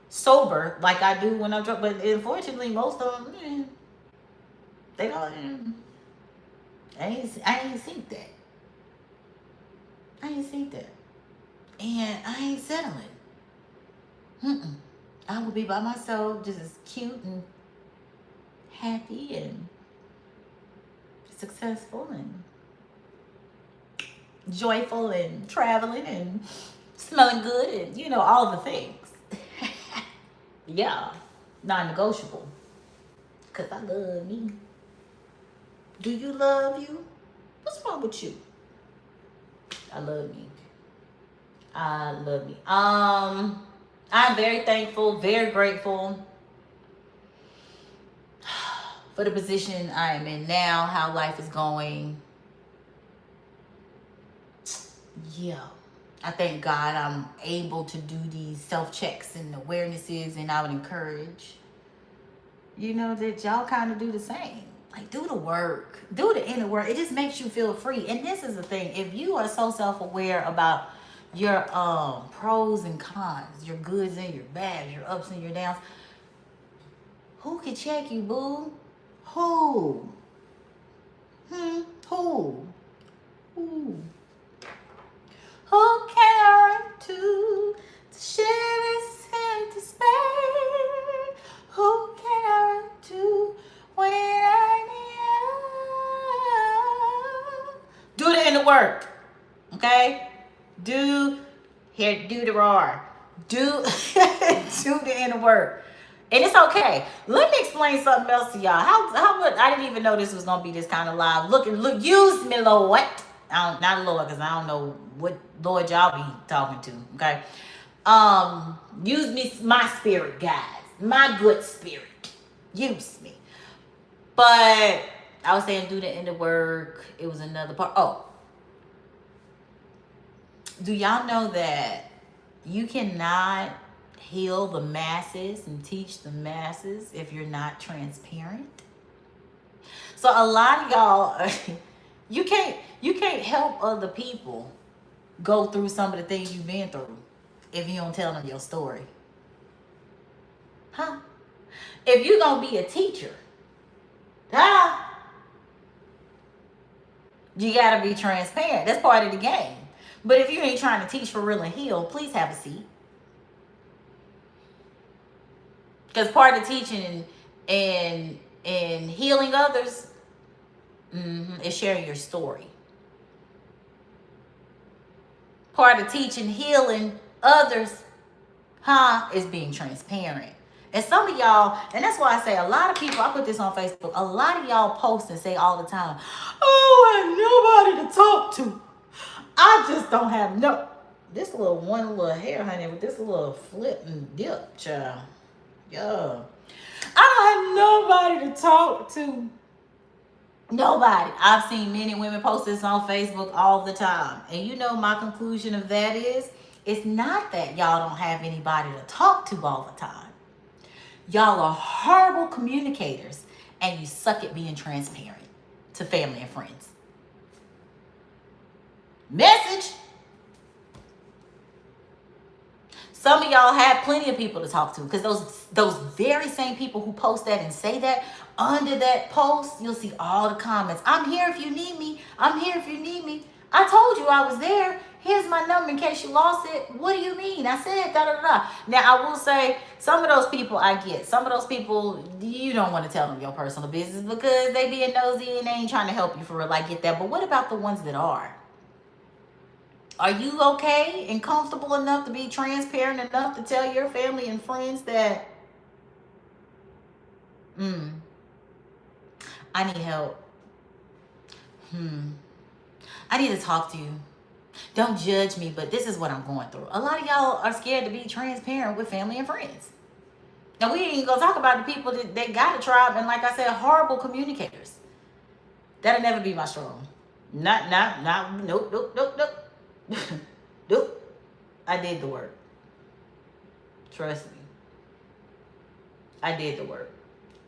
sober like I do when I'm drunk. But unfortunately, most of them, they don't. I ain't seen that. I ain't seen that. And I ain't settling. I will be by myself, just as cute and happy and successful and joyful and traveling and smelling good and, you know, all the things. Yeah, non-negotiable. Because I love me. Do you love you? What's wrong with you? I love me. I love me. I'm very thankful, very grateful for the position I am in now, how life is going. Yeah. I thank God I'm able to do these self-checks and awarenesses, and I would encourage, you know, that y'all kind of do the same. Like, do the work. Do the inner work. It just makes you feel free. And this is the thing. If you are so self-aware about your pros and cons, your goods and your bads, your ups and your downs, who can check you, boo? Who? Who? Who? Who can I run to share this empty space? Who can I run to when I need you? Do the inner work, okay? Do the roar. Do the inner work. And it's okay. Let me explain something else to y'all. How much I didn't even know this was gonna be this kind of live. Look, use me, Lord. Not Lord, because I don't know what Lord y'all be talking to. Okay. Use me, my spirit, guys. My good spirit. Use me. But I was saying do the inner work. It was another part. Oh. Do y'all know that you cannot heal the masses and teach the masses if you're not transparent? So a lot of y'all, you can't help other people go through some of the things you've been through if you don't tell them your story. Huh? If you're gonna be a teacher, you gotta be transparent. That's part of the game. But if you ain't trying to teach for real and heal, please have a seat. Because part of teaching and healing others is sharing your story. Part of teaching, healing others, is being transparent. And some of y'all, and that's why I say a lot of people, I put this on Facebook, a lot of y'all post and say all the time, oh, I had nobody to talk to. I just don't have no. This little hair, honey, with this little flip and dip, child. Yeah. I don't have nobody to talk to. Nobody. I've seen men and women post this on Facebook all the time. And you know my conclusion of that is, it's not that y'all don't have anybody to talk to all the time. Y'all are horrible communicators and you suck at being transparent to family and friends. Message. Some of y'all have plenty of people to talk to, because those very same people who post that and say that, under that post, you'll see all the comments. I'm here if you need me. I'm here if you need me. I told you I was there. Here's my number in case you lost it. What do you mean? I said da da da. Now, I will say, some of those people I get. Some of those people, you don't want to tell them your personal business because they being nosy and they ain't trying to help you for real. I get that. But what about the ones that are? Are you okay and comfortable enough to be transparent enough to tell your family and friends that, I need help. I need to talk to you. Don't judge me, but this is what I'm going through. A lot of y'all are scared to be transparent with family and friends. Now, we ain't gonna talk about the people that got a tribe and, like I said, horrible communicators. That'll never be my strong. Nope. Nope. I did the work. Trust me. I did the work.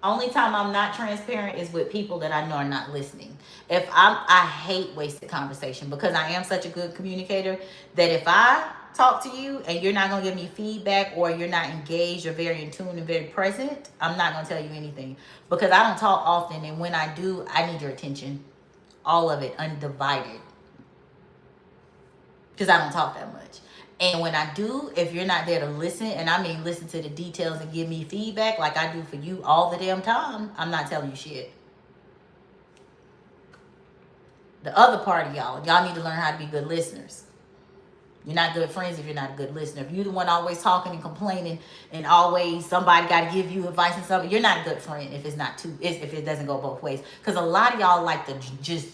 Only time I'm not transparent is with people that I know are not listening. I hate wasted conversation, because I am such a good communicator that if I talk to you and you're not going to give me feedback, or you're not engaged or very in tune and very present, I'm not going to tell you anything, because I don't talk often. And when I do, I need your attention. All of it, undivided. Because I don't talk that much. And when I do, if you're not there to listen, and I mean listen to the details and give me feedback like I do for you all the damn time, I'm not telling you shit. The other part of y'all need to learn how to be good listeners. You're not good friends if you're not a good listener. If you're the one always talking and complaining and always somebody got to give you advice and stuff, you're not a good friend if if it doesn't go both ways. Because a lot of y'all like to just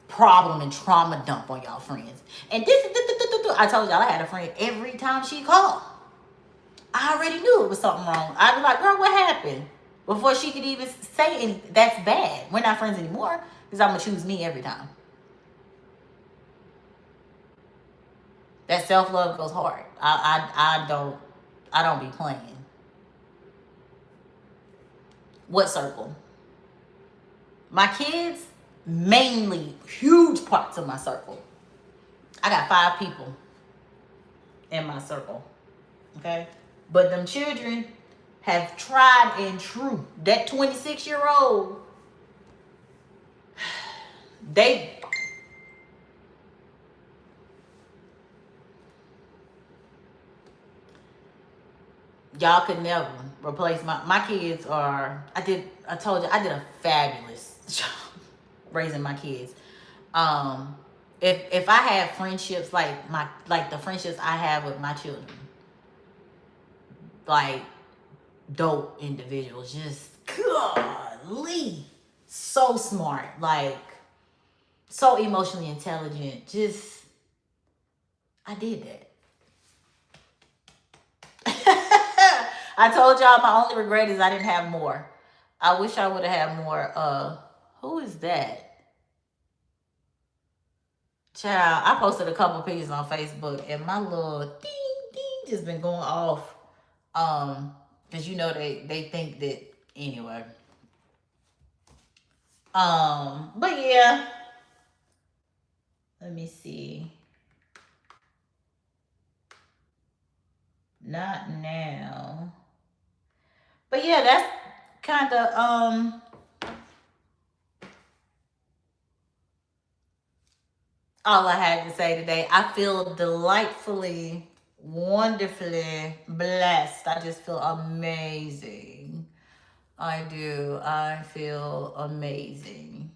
problem and trauma dump on y'all friends. And I told y'all I had a friend, every time she called, I already knew it was something wrong. I'd be like, girl, what happened? Before she could even say anything. That's bad. We're not friends anymore, because I'm going to choose me every time. That self-love goes hard. I don't be playing. What circle? My kids, mainly huge parts of my circle. I got 5 people in my circle. Okay? But them children have tried and true. That 26-year-old, y'all could never replace my kids. I told you I did a fabulous job raising my kids. If I had friendships like the friendships I have with my children, like dope individuals, just golly, so smart, like so emotionally intelligent, just I did that. I told y'all my only regret is I didn't have more. I wish I would have had more. Who is that? Child, I posted a couple pictures on Facebook and my little ding ding just been going off. Cause you know they think that anyway. But yeah. Let me see. Not now. But yeah, that's kind of all I had to say today. I feel delightfully, wonderfully blessed. I just feel amazing. I do. I feel amazing.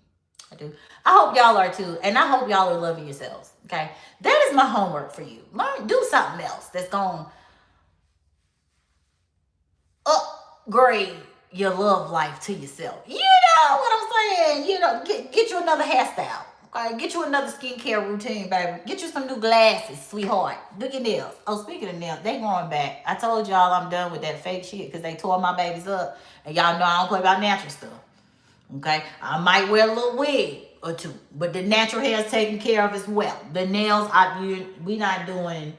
I do. I hope y'all are too. And I hope y'all are loving yourselves. Okay? That is my homework for you. Learn, do something else that's going to upgrade your love life to yourself. You know what I'm saying? You know, get you another hairstyle. Okay, get you another skincare routine, baby. Get you some new glasses, sweetheart. Do your nails. Oh, speaking of nails, they growing back. I told y'all I'm done with that fake shit because they tore my babies up. And y'all know I don't play about natural stuff. Okay, I might wear a little wig or two, but the natural hair is taken care of as well. The nails, we not doing.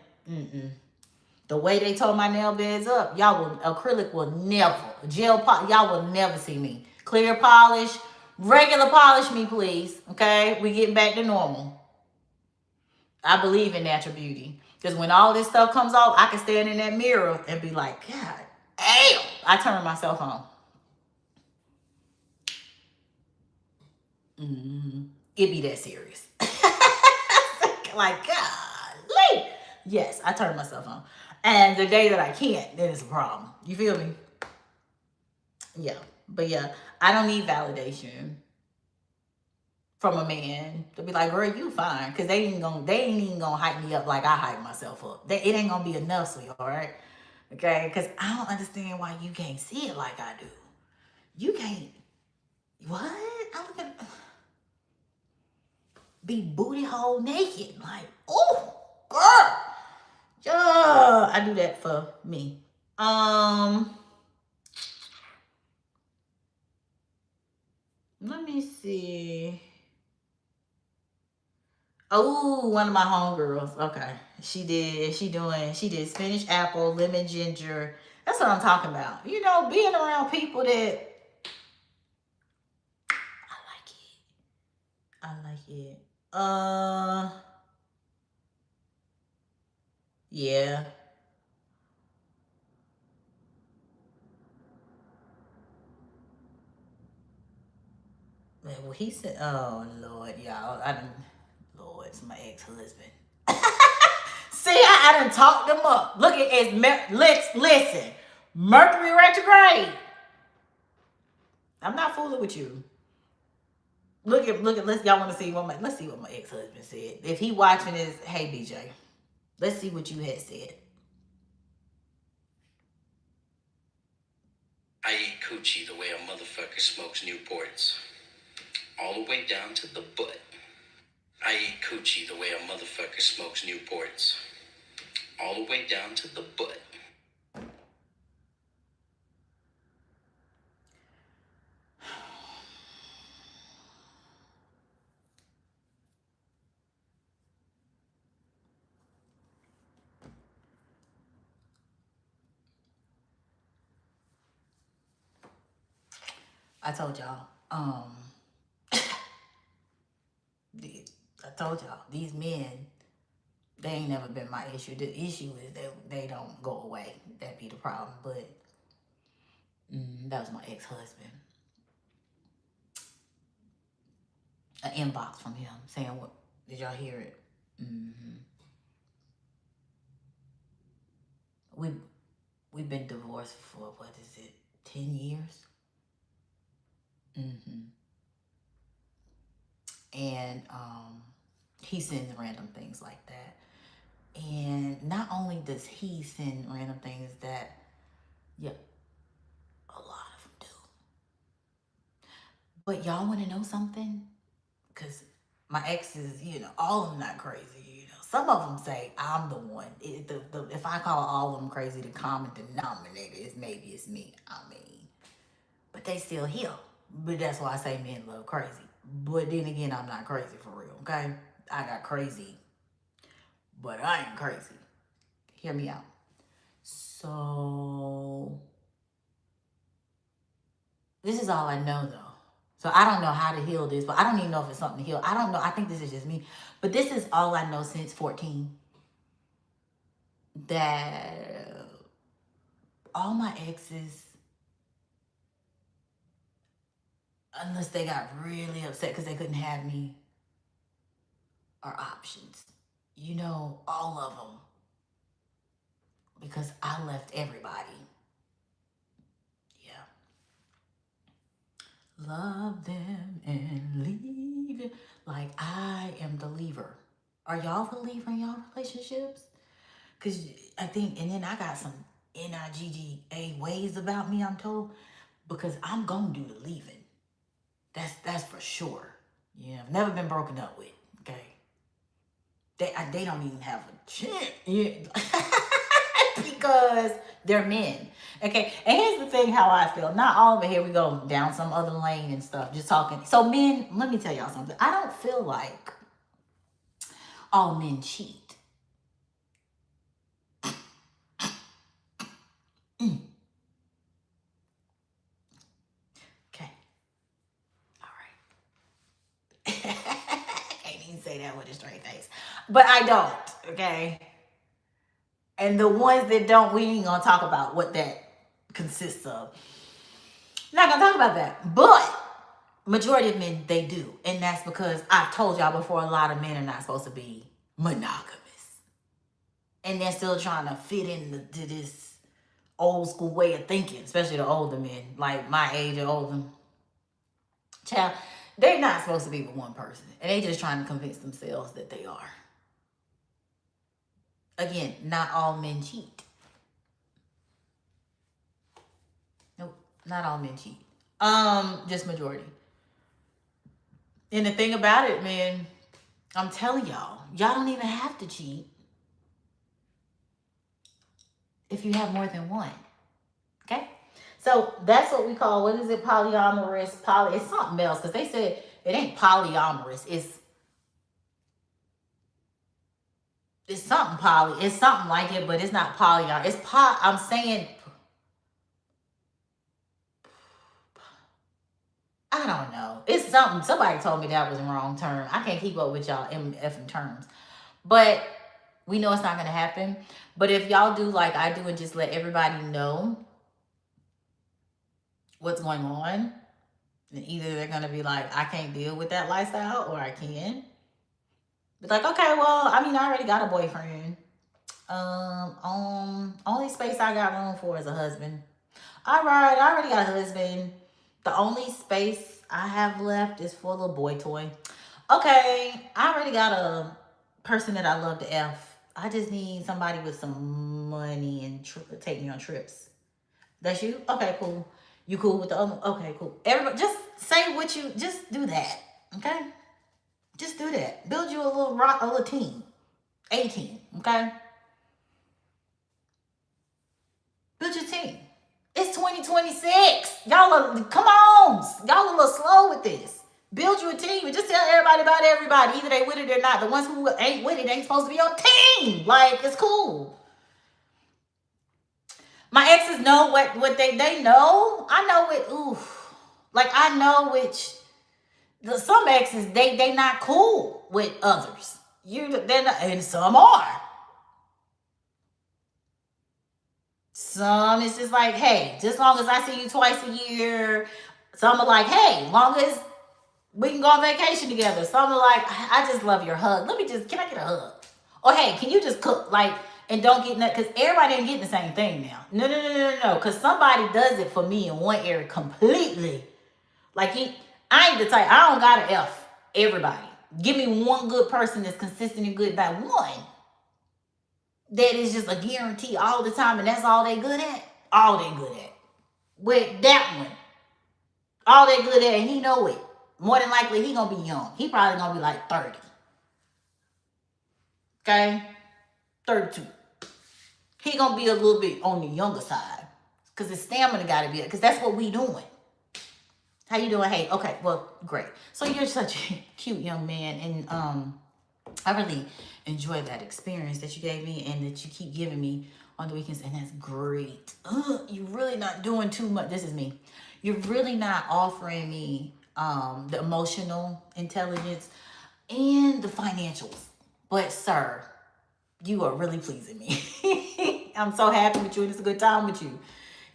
The way they tore my nail beds up, y'all will acrylic will never y'all will never see me clear polish, regular polish me, please. Okay, we getting back to normal. I believe in natural beauty because when all this stuff comes off, I can stand in that mirror and be like, God damn, I turn myself on. It be that serious. Like, golly. Yes, I turn myself on. And the day that I can't, then it's a problem. You feel me? Yeah. But yeah, I don't need validation from a man to be like, girl, you fine. Because they ain't even gonna hype me up like I hype myself up. It ain't gonna be enough, sweetheart. Right? Okay? Because I don't understand why you can't see it like I do. You can't. What? I look at be booty hole naked. Like, oh, girl. Yeah, I do that for me. Let me see. Oh, one of my homegirls. Okay. She did spinach apple, lemon ginger. That's what I'm talking about. You know, being around people that I like it. Yeah. Well, he said, oh Lord, y'all. Lord, it's my ex-husband. See, I done talked them up. Look at it. Listen. Mercury retrograde. I'm not fooling with you. Look at y'all want to see let's see what my ex-husband said. If he watching this, hey BJ, let's see what you had said. I eat coochie the way a motherfucker smokes Newports. All the way down to the butt. I eat coochie the way a motherfucker smokes Newports. All the way down to the butt. I told y'all, these men, they ain't never been my issue. The issue is they don't go away. That be the problem. But that was my ex-husband. An inbox from him saying, "What did y'all hear it?" We've been divorced for what is it, 10 years? And he sends random things like that. And not only does he send random things that, yeah, a lot of them do. But y'all want to know something? Because my exes, all of them not crazy. Some of them say I'm the one. If I call all of them crazy, the common denominator is maybe it's me. I mean, but they still here. But that's why I say men love crazy. But then again, I'm not crazy for real, okay? I got crazy, but I ain't crazy. Hear me out. So, this is all I know though. So I don't know how to heal this, but I don't even know if it's something to heal. I don't know. I think this is just me. But this is all I know since 14. That all my exes, unless they got really upset because they couldn't have me, are options. All of them. Because I left everybody. Yeah. Love them and leave it. Like I am the leaver. Are y'all the leaver in y'all relationships? Because I think, and then I got some N-I-G-G-A ways about me, I'm told, because I'm gonna do the leaving. That's for sure. Yeah, I've never been broken up with. Okay, they don't even have a chance. Yeah. Because they're men. Okay, and here's the thing: how I feel. Not all of it. Here we go down some other lane and stuff. Just talking. So men, let me tell y'all something. I don't feel like all men cheat. Mm. Okay. All right. Can't even say that with a straight face. But I don't, okay? And the ones that don't, we ain't gonna talk about what that consists of. Not gonna talk about that. But majority of men, they do. And that's because I've told y'all before, a lot of men are not supposed to be monogamous. And they're still trying to fit into this old school way of thinking, especially the older men, like my age or older. Child, they're not supposed to be with one person. And they just trying to convince themselves that they are. Again, not all men cheat. Nope, not all men cheat. Just majority. And the thing about it, man, I'm telling y'all don't even have to cheat if you have more than one. Okay? So that's what we call, what is it, polyamorous, it's something else, because they said it ain't polyamorous, it's something it's something like it, but it's not polyamorous. I'm saying, I don't know. It's something, somebody told me that was the wrong term. I can't keep up with y'all effing terms. But we know it's not going to happen. But if y'all do like I do and just let everybody know what's going on, then either they're going to be like, I can't deal with that lifestyle, or I can. But like, okay, well, I mean, I already got a boyfriend. Only space I got room for is a husband. All right, I already got a husband. The only space I have left is for a little boy toy. Okay, I already got a person that I love to F. I just need somebody with some money and take me on trips. That's you? Okay, cool. You cool with the other? Okay, cool. Everybody, just say what you, just do that. Okay? Just do that. Build you a little team. A team. Okay? Build your team. It's 2026. Come on. Y'all a little slow with this. Build you a team and just tell everybody about everybody. Either they with it or not. The ones who ain't with it ain't supposed to be on team. Like, it's cool. My exes know what they know. I know it. Oof. Like, I know which. Some exes, they not cool with others. They're not, and some are. Some it's just like, hey, just long as I see you twice a year. Some are like, hey, long as we can go on vacation together. Some are like, I just love your hug. Can I get a hug? Or hey, can you just cook? Like, and don't get nothing, because everybody ain't getting the same thing now. No. Because somebody does it for me in one area completely. Like, I ain't the type, I don't gotta F everybody. Give me one good person that's consistent and good by one. That is just a guarantee all the time, and that's all they good at. All they good at. With that one, all they good at, and he know it. More than likely, he gonna be young. He probably gonna be like 30. Okay? 32. He gonna be a little bit on the younger side. Because his stamina gotta be, because that's what we doing. How you doing? Hey, okay, well, great. So you're such a cute young man, and I really enjoyed that experience that you gave me and that you keep giving me on the weekends, and that's great. You're really not doing too much. This is me. You're really not offering me the emotional intelligence and the financials. But sir, you are really pleasing me. I'm so happy with you, and it's a good time with you.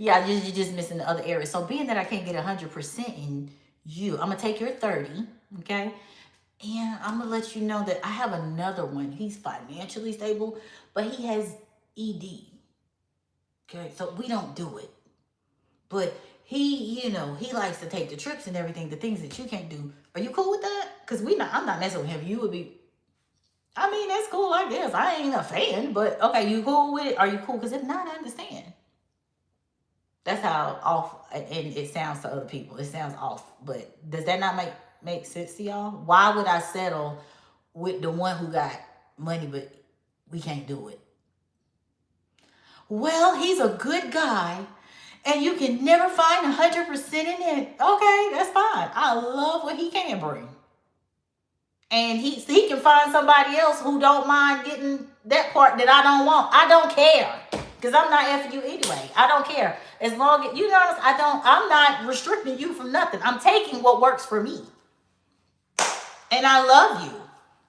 Yeah, you're just missing the other areas. So being that I can't get 100% in you, I'm going to take your 30, okay? And I'm going to let you know that I have another one. He's financially stable, but he has ED. Okay, so we don't do it. But he likes to take the trips and everything, the things that you can't do. Are you cool with that? Because I'm not messing with him. You would be, I mean, that's cool, I guess. I ain't a fan, but okay, you cool with it? Are you cool? Because if not, I understand. That's how off, and it sounds to other people. It sounds off, but does that not make sense to y'all? Why would I settle with the one who got money, but we can't do it? Well, he's a good guy, and you can never find 100% in it. Okay, that's fine. I love what he can bring, and he can find somebody else who don't mind getting that part that I don't want. I don't care, because I'm not effing you anyway. I don't care. As long as, you know, I'm not restricting you from nothing. I'm taking what works for me. And I love you.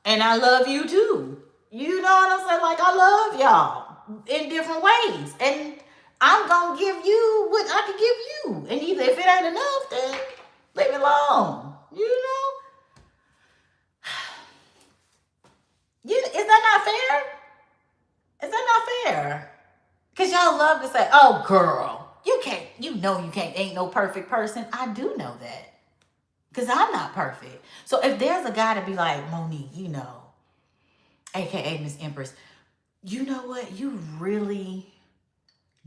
And I love you too. You know what I'm saying? Like, I love y'all in different ways. And I'm going to give you what I can give you. And either if it ain't enough, then leave it alone. You know? Is that not fair? Is that not fair? Because y'all love to say, oh, girl, you can't, ain't no perfect person. I do know that. Because I'm not perfect. So if there's a guy to be like, Monique, you know, aka Miss Empress, you know what? You really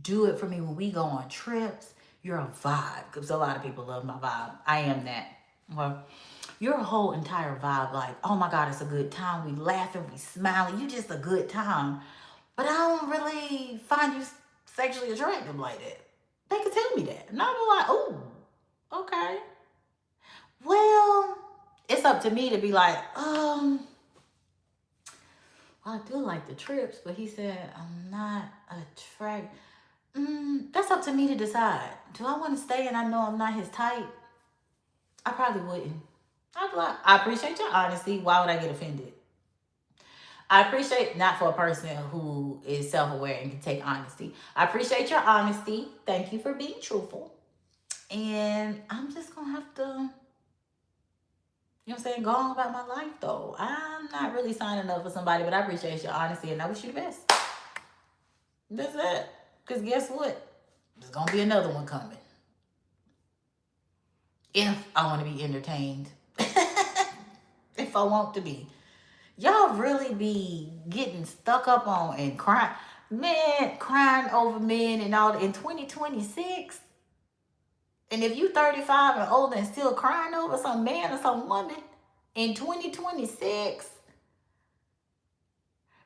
do it for me when we go on trips. You're a vibe. Because a lot of people love my vibe. I am that. Well, your whole entire vibe, like, oh my God, it's a good time. We laughing, we smiling. You just a good time. But I don't really find you sexually attractive like that. They can tell me that. And I'll be like, oh, okay. Well, it's up to me to be like, I do like the trips, but he said I'm not attracted. That's up to me to decide. Do I want to stay and I know I'm not his type? I probably wouldn't. I'd be like, I appreciate your honesty. Why would I get offended? I appreciate, not for a person who is self-aware and can take honesty. I appreciate your honesty. Thank you for being truthful. And I'm just going to have to, you know what I'm saying, go on about my life, though. I'm not really signing up for somebody, but I appreciate your honesty, and I wish you the best. That's it. Because guess what? There's going to be another one coming. If I want to be entertained. If I want to be. Y'all really be getting stuck up on and crying. Man, crying over men and all in 2026. And if you 35 and older and still crying over some man or some woman in 2026, is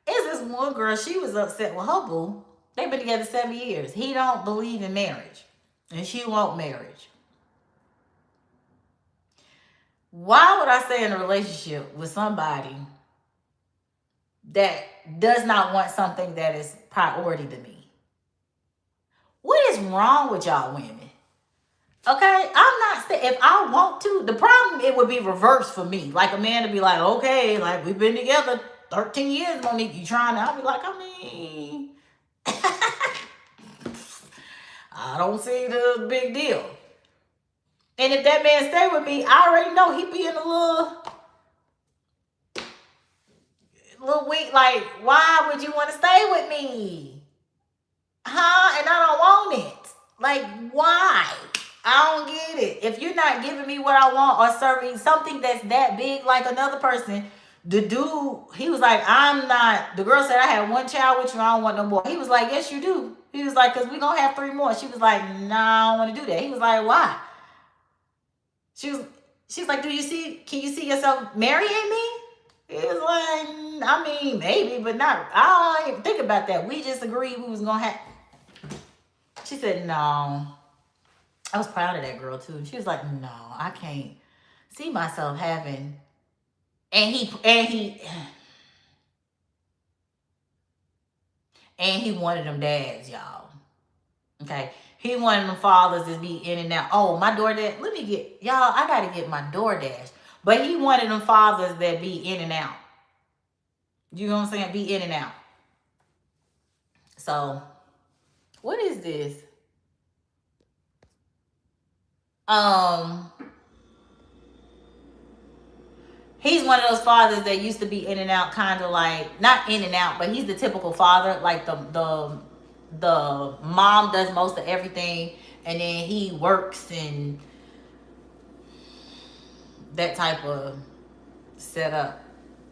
this one girl, she was upset with her boo. They've been together 7 years. He don't believe in marriage. And she won't marriage. Why would I stay in a relationship with somebody that does not want something that is priority to me? What is wrong with y'all women? Okay, I'm not if I want to. The problem, it would be reversed for me. Like a man to be like, okay, like we've been together 13 years, Monique, you trying to? I'll be like, I mean, I don't see the big deal. And if that man stay with me, I already know he be in a little weak. Like, why would you want to stay with me? Huh? And I don't want it. Like, why? I don't get it. If you're not giving me what I want or serving something that's that big like another person, the dude, he was like, I'm not. The girl said, I had one child with you. I don't want no more. He was like, yes, you do. He was like, because we're going to have 3 more. She was like, nah, I don't want to do that. He was like, why? She's like, can you see yourself marrying me? He was like, I mean, maybe, but not. I don't even think about that. We just agreed we was going to have. She said, no. I was proud of that girl too. She was like, no, I can't see myself having. And he wanted them dads, y'all. Okay. He wanted them fathers to be in and out. Oh, my DoorDash. Let me get, y'all, I got to get my DoorDash. But he wanted them fathers that be in and out. You know what I'm saying? Be in and out. So, what is this? He's one of those fathers that used to be in and out, kind of like, not in and out, but he's the typical father. Like the mom does most of everything, and then he works and that type of setup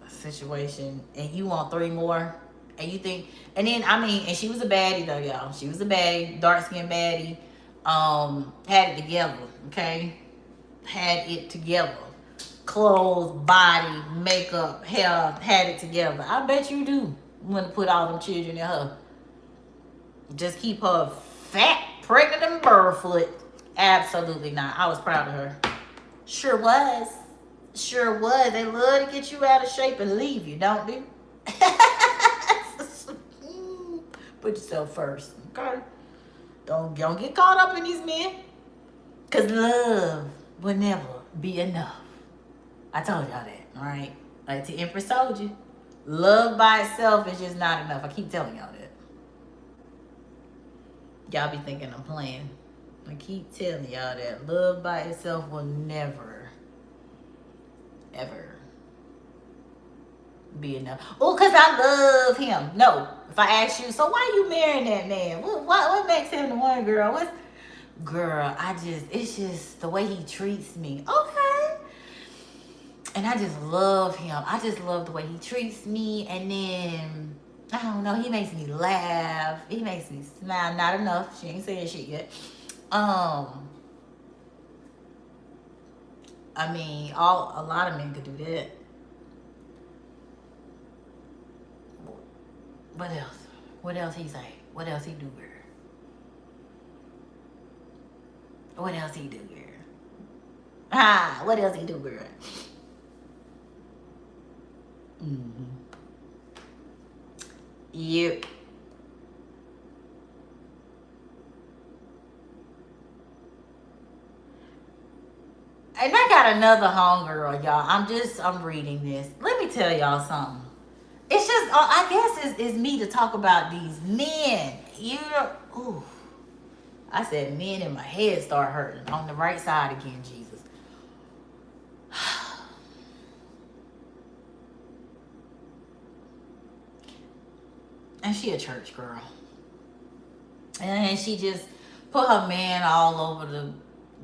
situation. And you want 3 more, and you think, and then I mean, and she was a baddie though, y'all. She was a baddie, dark skinned baddie. Had it together, okay? Had it together. Clothes, body, makeup, hair, had it together. I bet you do want to put all them children in her. Just keep her fat, pregnant, and barefoot. Absolutely not. I was proud of her. Sure was. Sure was. They love to get you out of shape and leave you, don't they? Put yourself first, okay? Don't get caught up in these men. Because love will never be enough. I told y'all that, all right? Like the Empress told you. Love by itself is just not enough. I keep telling y'all that. Y'all be thinking I'm playing. I keep telling y'all that love by itself will never, ever be enough. Oh, because I love him. No. If I ask you, so why you marrying that man? What makes him the one, girl? Girl, it's just the way he treats me. Okay. And I just love him. I just love the way he treats me. And then, I don't know, he makes me laugh. He makes me smile. Not enough. She ain't saying shit yet. I mean, a lot of men could do that. What else? What else he say? What else he do, girl? What else he do, girl? What else he do, girl? Yep. And I got another homegirl, y'all. I'm reading this. Let me tell y'all something. It's just, I guess it's me to talk about these men. Ooh. I said men and my head start hurting on the right side again, Jesus. And she a church girl. And she just put her man all over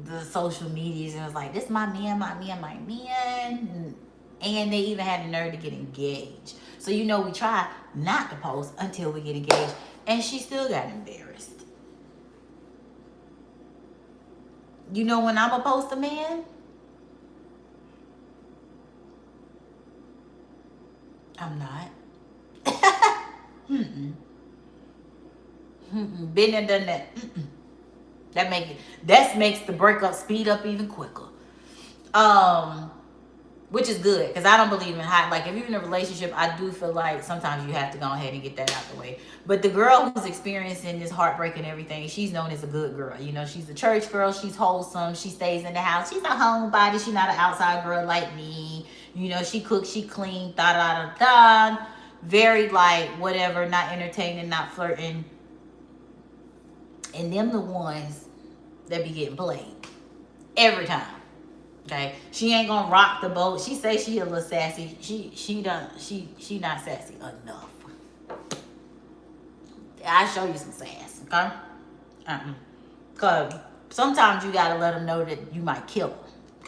the social medias and was like, this my man, my man, my man. And they even had the nerve to get engaged. So you know we try not to post until we get engaged. And she still got embarrassed. You know when I'm going to post a man? I'm not. Been there, done that. That makes the breakup speed up even quicker. Which is good, because I don't believe in like if you're in a relationship, I do feel like sometimes you have to go ahead and get that out the way. But the girl who's experiencing this heartbreak and everything, she's known as a good girl. You know, she's a church girl, she's wholesome, she stays in the house, she's a homebody, she's not an outside girl like me. You know, she cooks, she clean, da. Very like whatever, not entertaining, not flirting. And them the ones that be getting played every time. Okay, she ain't gonna rock the boat. She say she a little sassy. She not sassy enough. I show you some sass, okay? Cause sometimes you gotta let them know that you might kill them.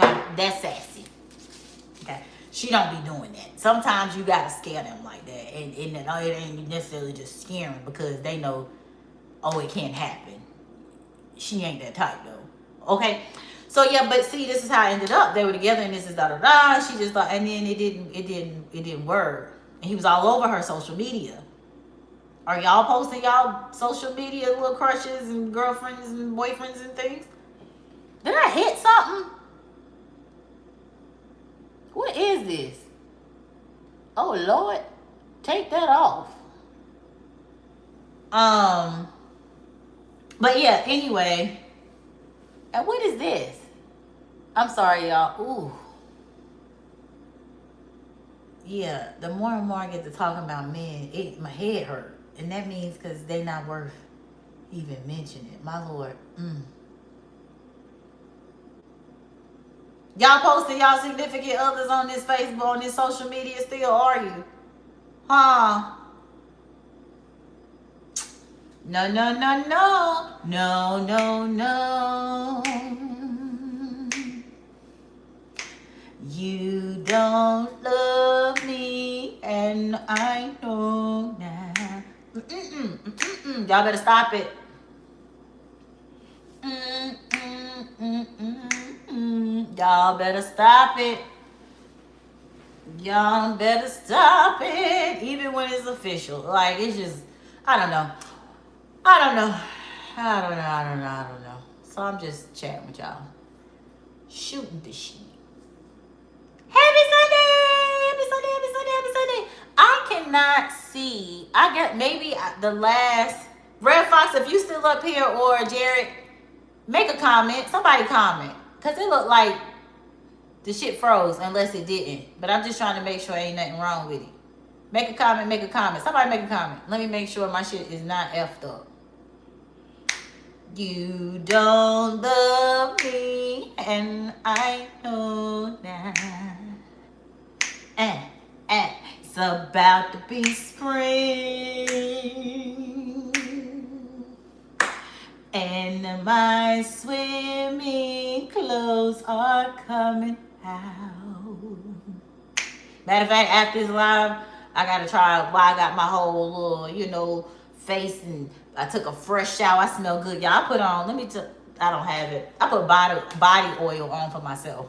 Okay, that's sassy. Okay, she don't be doing that. Sometimes you gotta scare them like that, and it ain't necessarily just scaring because they know, oh, it can't happen. She ain't that type though. Okay. So yeah, but see, this is how it ended up. They were together, and this is da. She just thought, and then it didn't work. And he was all over her social media. Are y'all posting y'all social media little crushes and girlfriends and boyfriends and things? Did I hit something? What is this? Oh Lord, take that off. But yeah, anyway. And what is this? I'm sorry, y'all. Ooh. Yeah, the more and more I get to talking about men, my head hurt. And that means because they not worth even mentioning. My Lord. Y'all posting y'all significant others on this Facebook, on this social media still, are you? Huh? No. You don't love me, and I know now. Y'all better stop it. Y'all better stop it. Y'all better stop it. Even when it's official. Like, it's just, I don't know. I don't know. So I'm just chatting with y'all. Shooting the shit. Happy Sunday. I cannot see. I got maybe the last. Red Fox, if you still up here, or Jared, make a comment. Somebody comment. Because it looked like the shit froze unless it didn't. But I'm just trying to make sure ain't nothing wrong with it. Make a comment. Somebody make a comment. Let me make sure my shit is not effed up. You don't love me, and I know that. It's about to be spring, and my swimming clothes are coming out. Matter of fact, after this live, I gotta try why I got my whole little, face, and I took a fresh shower. I smell good. Y'all, I put on, I don't have it. I put body oil on for myself.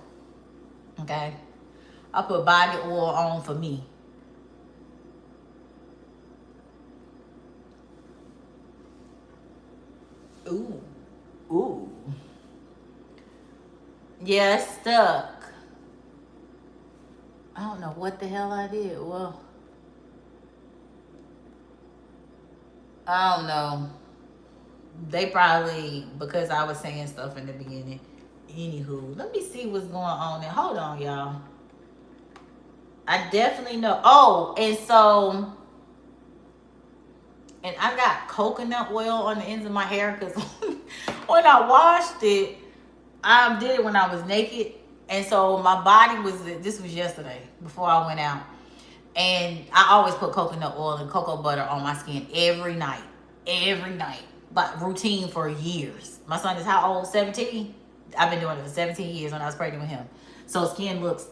Okay? I put body oil on for me. Ooh. Yeah, it's stuck. I don't know what the hell I did. Well, I don't know. They probably, because I was saying stuff in the beginning. Anywho, let me see what's going on there. Hold on, y'all. I definitely know. Oh, and I got coconut oil on the ends of my hair because when I washed it, I did it when I was naked. And so my body this was yesterday before I went out. And I always put coconut oil and cocoa butter on my skin every night. But routine for years. My son is how old? 17? I've been doing it for 17 years when I was pregnant with him. So skin looks,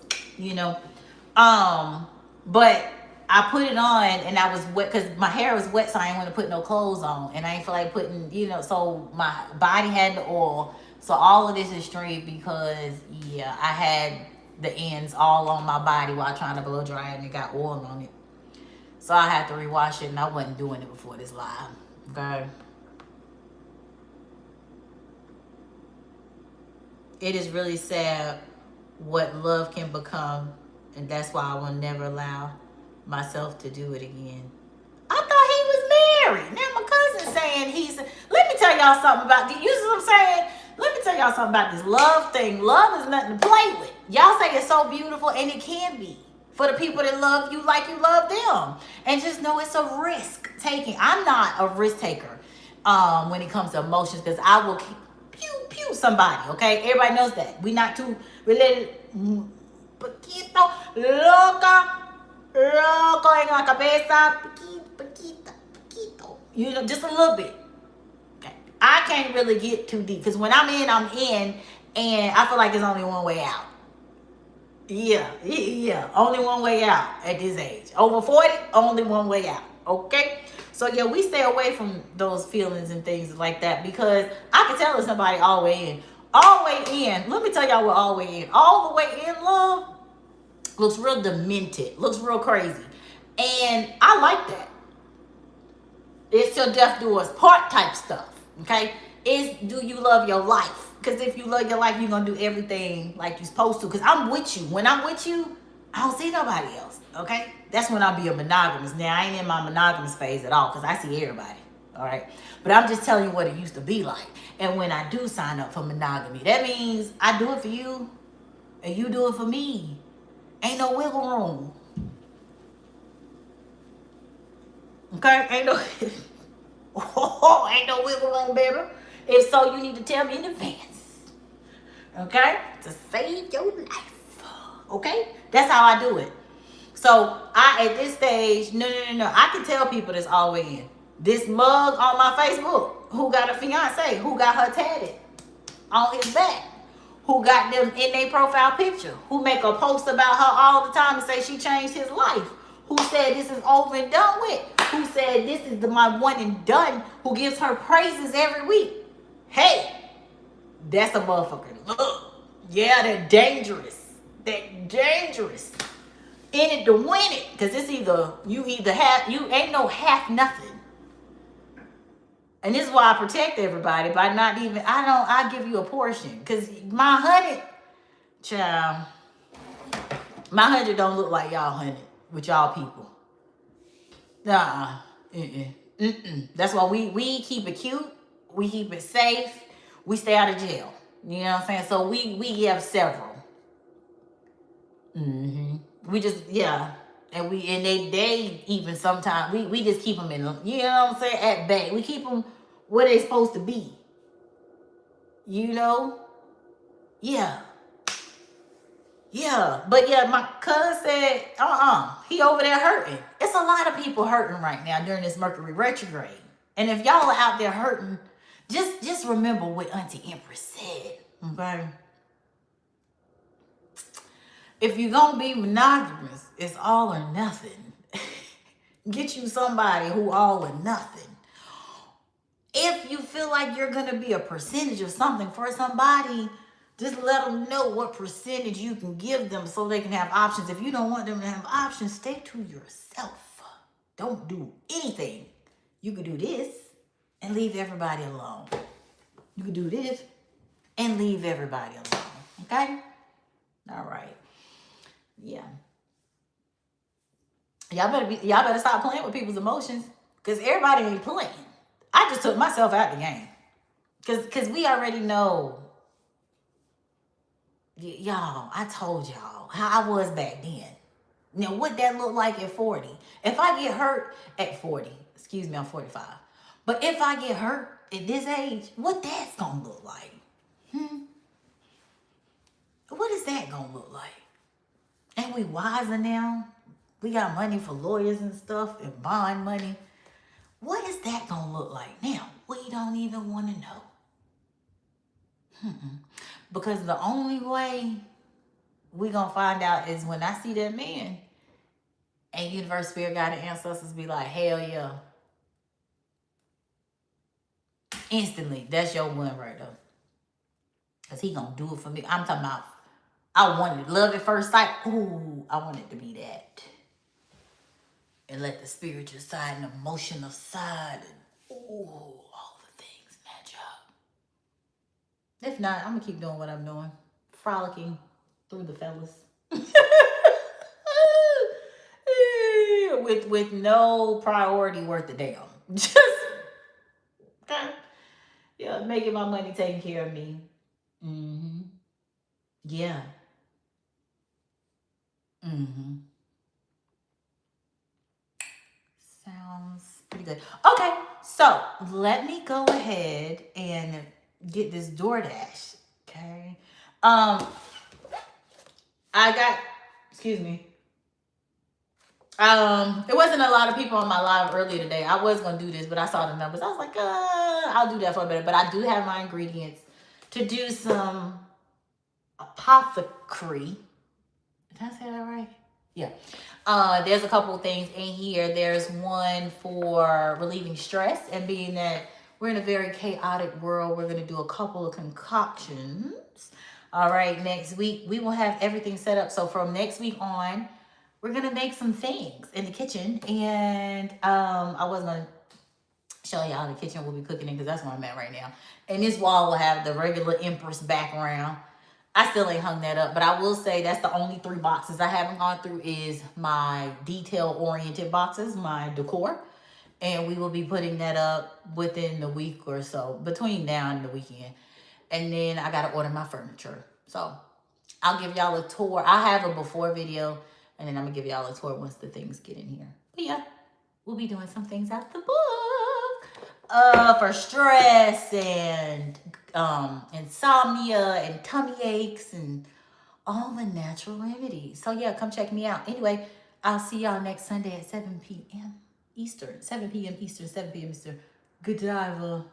but I put it on and I was wet because my hair was wet, so I didn't want to put no clothes on. And I didn't feel like putting, so my body had the oil. So all of this is straight because, I had the ends all on my body while trying to blow dry and it got oil on it. So I had to rewash it, and I wasn't doing it before this live. Okay. It is really sad what love can become, and that's why I will never allow myself to do it again. I thought he was married. Now my cousin's saying let me tell y'all something about this. You see what I'm saying? Let me tell y'all something about this love thing. Love is nothing to play with. Y'all say it's so beautiful, and it can be for the people that love you like you love them. And just know it's a risk taking. I'm not a risk taker when it comes to emotions, because I will pew somebody, okay? Everybody knows that. We not too related. Poquito, loca en la cabeza, poquito. Just a little bit. Okay. I can't really get too deep, because when I'm in, and I feel like there's only one way out. Yeah. Only one way out at this age. Over 40, only one way out. Okay? So yeah, we stay away from those feelings and things like that, because I can tell if somebody all the way in. All the way in. Let me tell y'all what all the way in. All the way in love looks real demented. Looks real crazy. And I like that. It's till death do us part type stuff. Okay? It's do you love your life? Because if you love your life, you're going to do everything like you're supposed to. Because I'm with you. When I'm with you, I don't see nobody else. Okay? That's when I'll be a monogamous. Now, I ain't in my monogamous phase at all, because I see everybody. All right? But I'm just telling you what it used to be like. And when I do sign up for monogamy, that means I do it for you, and you do it for me. Ain't no wiggle room. Okay? Ain't no wiggle room, baby. If so, you need to tell me in advance. Okay? To save your life. Okay? That's how I do it. So, at this stage, no. I can tell people this all the way in. This mug on my Facebook, who got a fiance, who got her tatted on his back, who got them in their profile picture, who make a post about her all the time and say she changed his life, who said this is over and done with, who said this is my one and done, who gives her praises every week. Hey, that's a motherfucker. Look, Yeah, they're dangerous. They're dangerous. In it to win it. Because it's either, you ain't no half nothing. And this is why I protect everybody by not even, I give you a portion. Because my 100, child, my 100 don't look like y'all 100 with y'all people. Nah, that's why we keep it cute. We keep it safe. We stay out of jail. You know what I'm saying? So we have several. We just, yeah. And they even sometimes we just keep them in, you know what I'm saying, at bay. We keep them where they supposed to be. You know? Yeah. Yeah. But yeah, my cousin said, he over there hurting. It's a lot of people hurting right now during this Mercury retrograde. And if y'all are out there hurting, just remember what Auntie Empress said. Okay? If you're gonna be monogamous, it's all or nothing. Get you somebody who all or nothing. If you feel like you're gonna be a percentage of something for somebody, just let them know what percentage you can give them so they can have options. If you don't want them to have options, stay to yourself. Don't do anything. You could do this and leave everybody alone. You could do this and leave everybody alone. Okay? All right. Yeah. Y'all better stop playing with people's emotions. Because everybody ain't playing. I just took myself out the game. Because we already know. Y'all, I told y'all how I was back then. Now, what that looked like at 40. If I get hurt at 40, excuse me, I'm 45. But if I get hurt at this age, what that's going to look like? What is that going to look like? Ain't we wiser now? We got money for lawyers and stuff and bond money. What is that going to look like now? We don't even want to know. Because the only way we going to find out is when I see that man and universe, spirit, God, and ancestors be like, hell yeah. Instantly, that's your one right there. Because he going to do it for me. I'm talking about, I wanted love at first sight. Ooh, I want it to be that. And let the spiritual side and emotional side and all the things match up. If not, I'm going to keep doing what I'm doing. Frolicking through the fellas. with no priority worth a damn. Just, yeah, making my money taking care of me. Yeah. Sounds pretty good. Okay, so let me go ahead and get this DoorDash. Okay. I got, excuse me. It wasn't a lot of people on my live earlier today. I was gonna do this, but I saw the numbers. I was like, I'll do that for a minute. But I do have my ingredients to do some apothecary. Did I say that right? Yeah. There's a couple of things in here. There's one for relieving stress, and being that we're in a very chaotic world, we're gonna do a couple of concoctions. All right, next week we will have everything set up. So from next week on, we're gonna make some things in the kitchen, and I was gonna show y'all the kitchen we'll be cooking in because that's where I'm at right now. And this wall will have the regular Empress background. I still ain't hung that up, but I will say that's the only 3 boxes I haven't gone through is my detail-oriented boxes, my decor. And we will be putting that up within the week or so, between now and the weekend. And then I got to order my furniture. So I'll give y'all a tour. I have a before video, and then I'm going to give y'all a tour once the things get in here. But yeah, we'll be doing some things out the book for stress and insomnia and tummy aches and all the natural remedies. So yeah, come check me out. Anyway, I'll see y'all next Sunday at 7 p.m. Eastern. 7 p.m. Eastern, 7 p.m. Eastern. Good diver.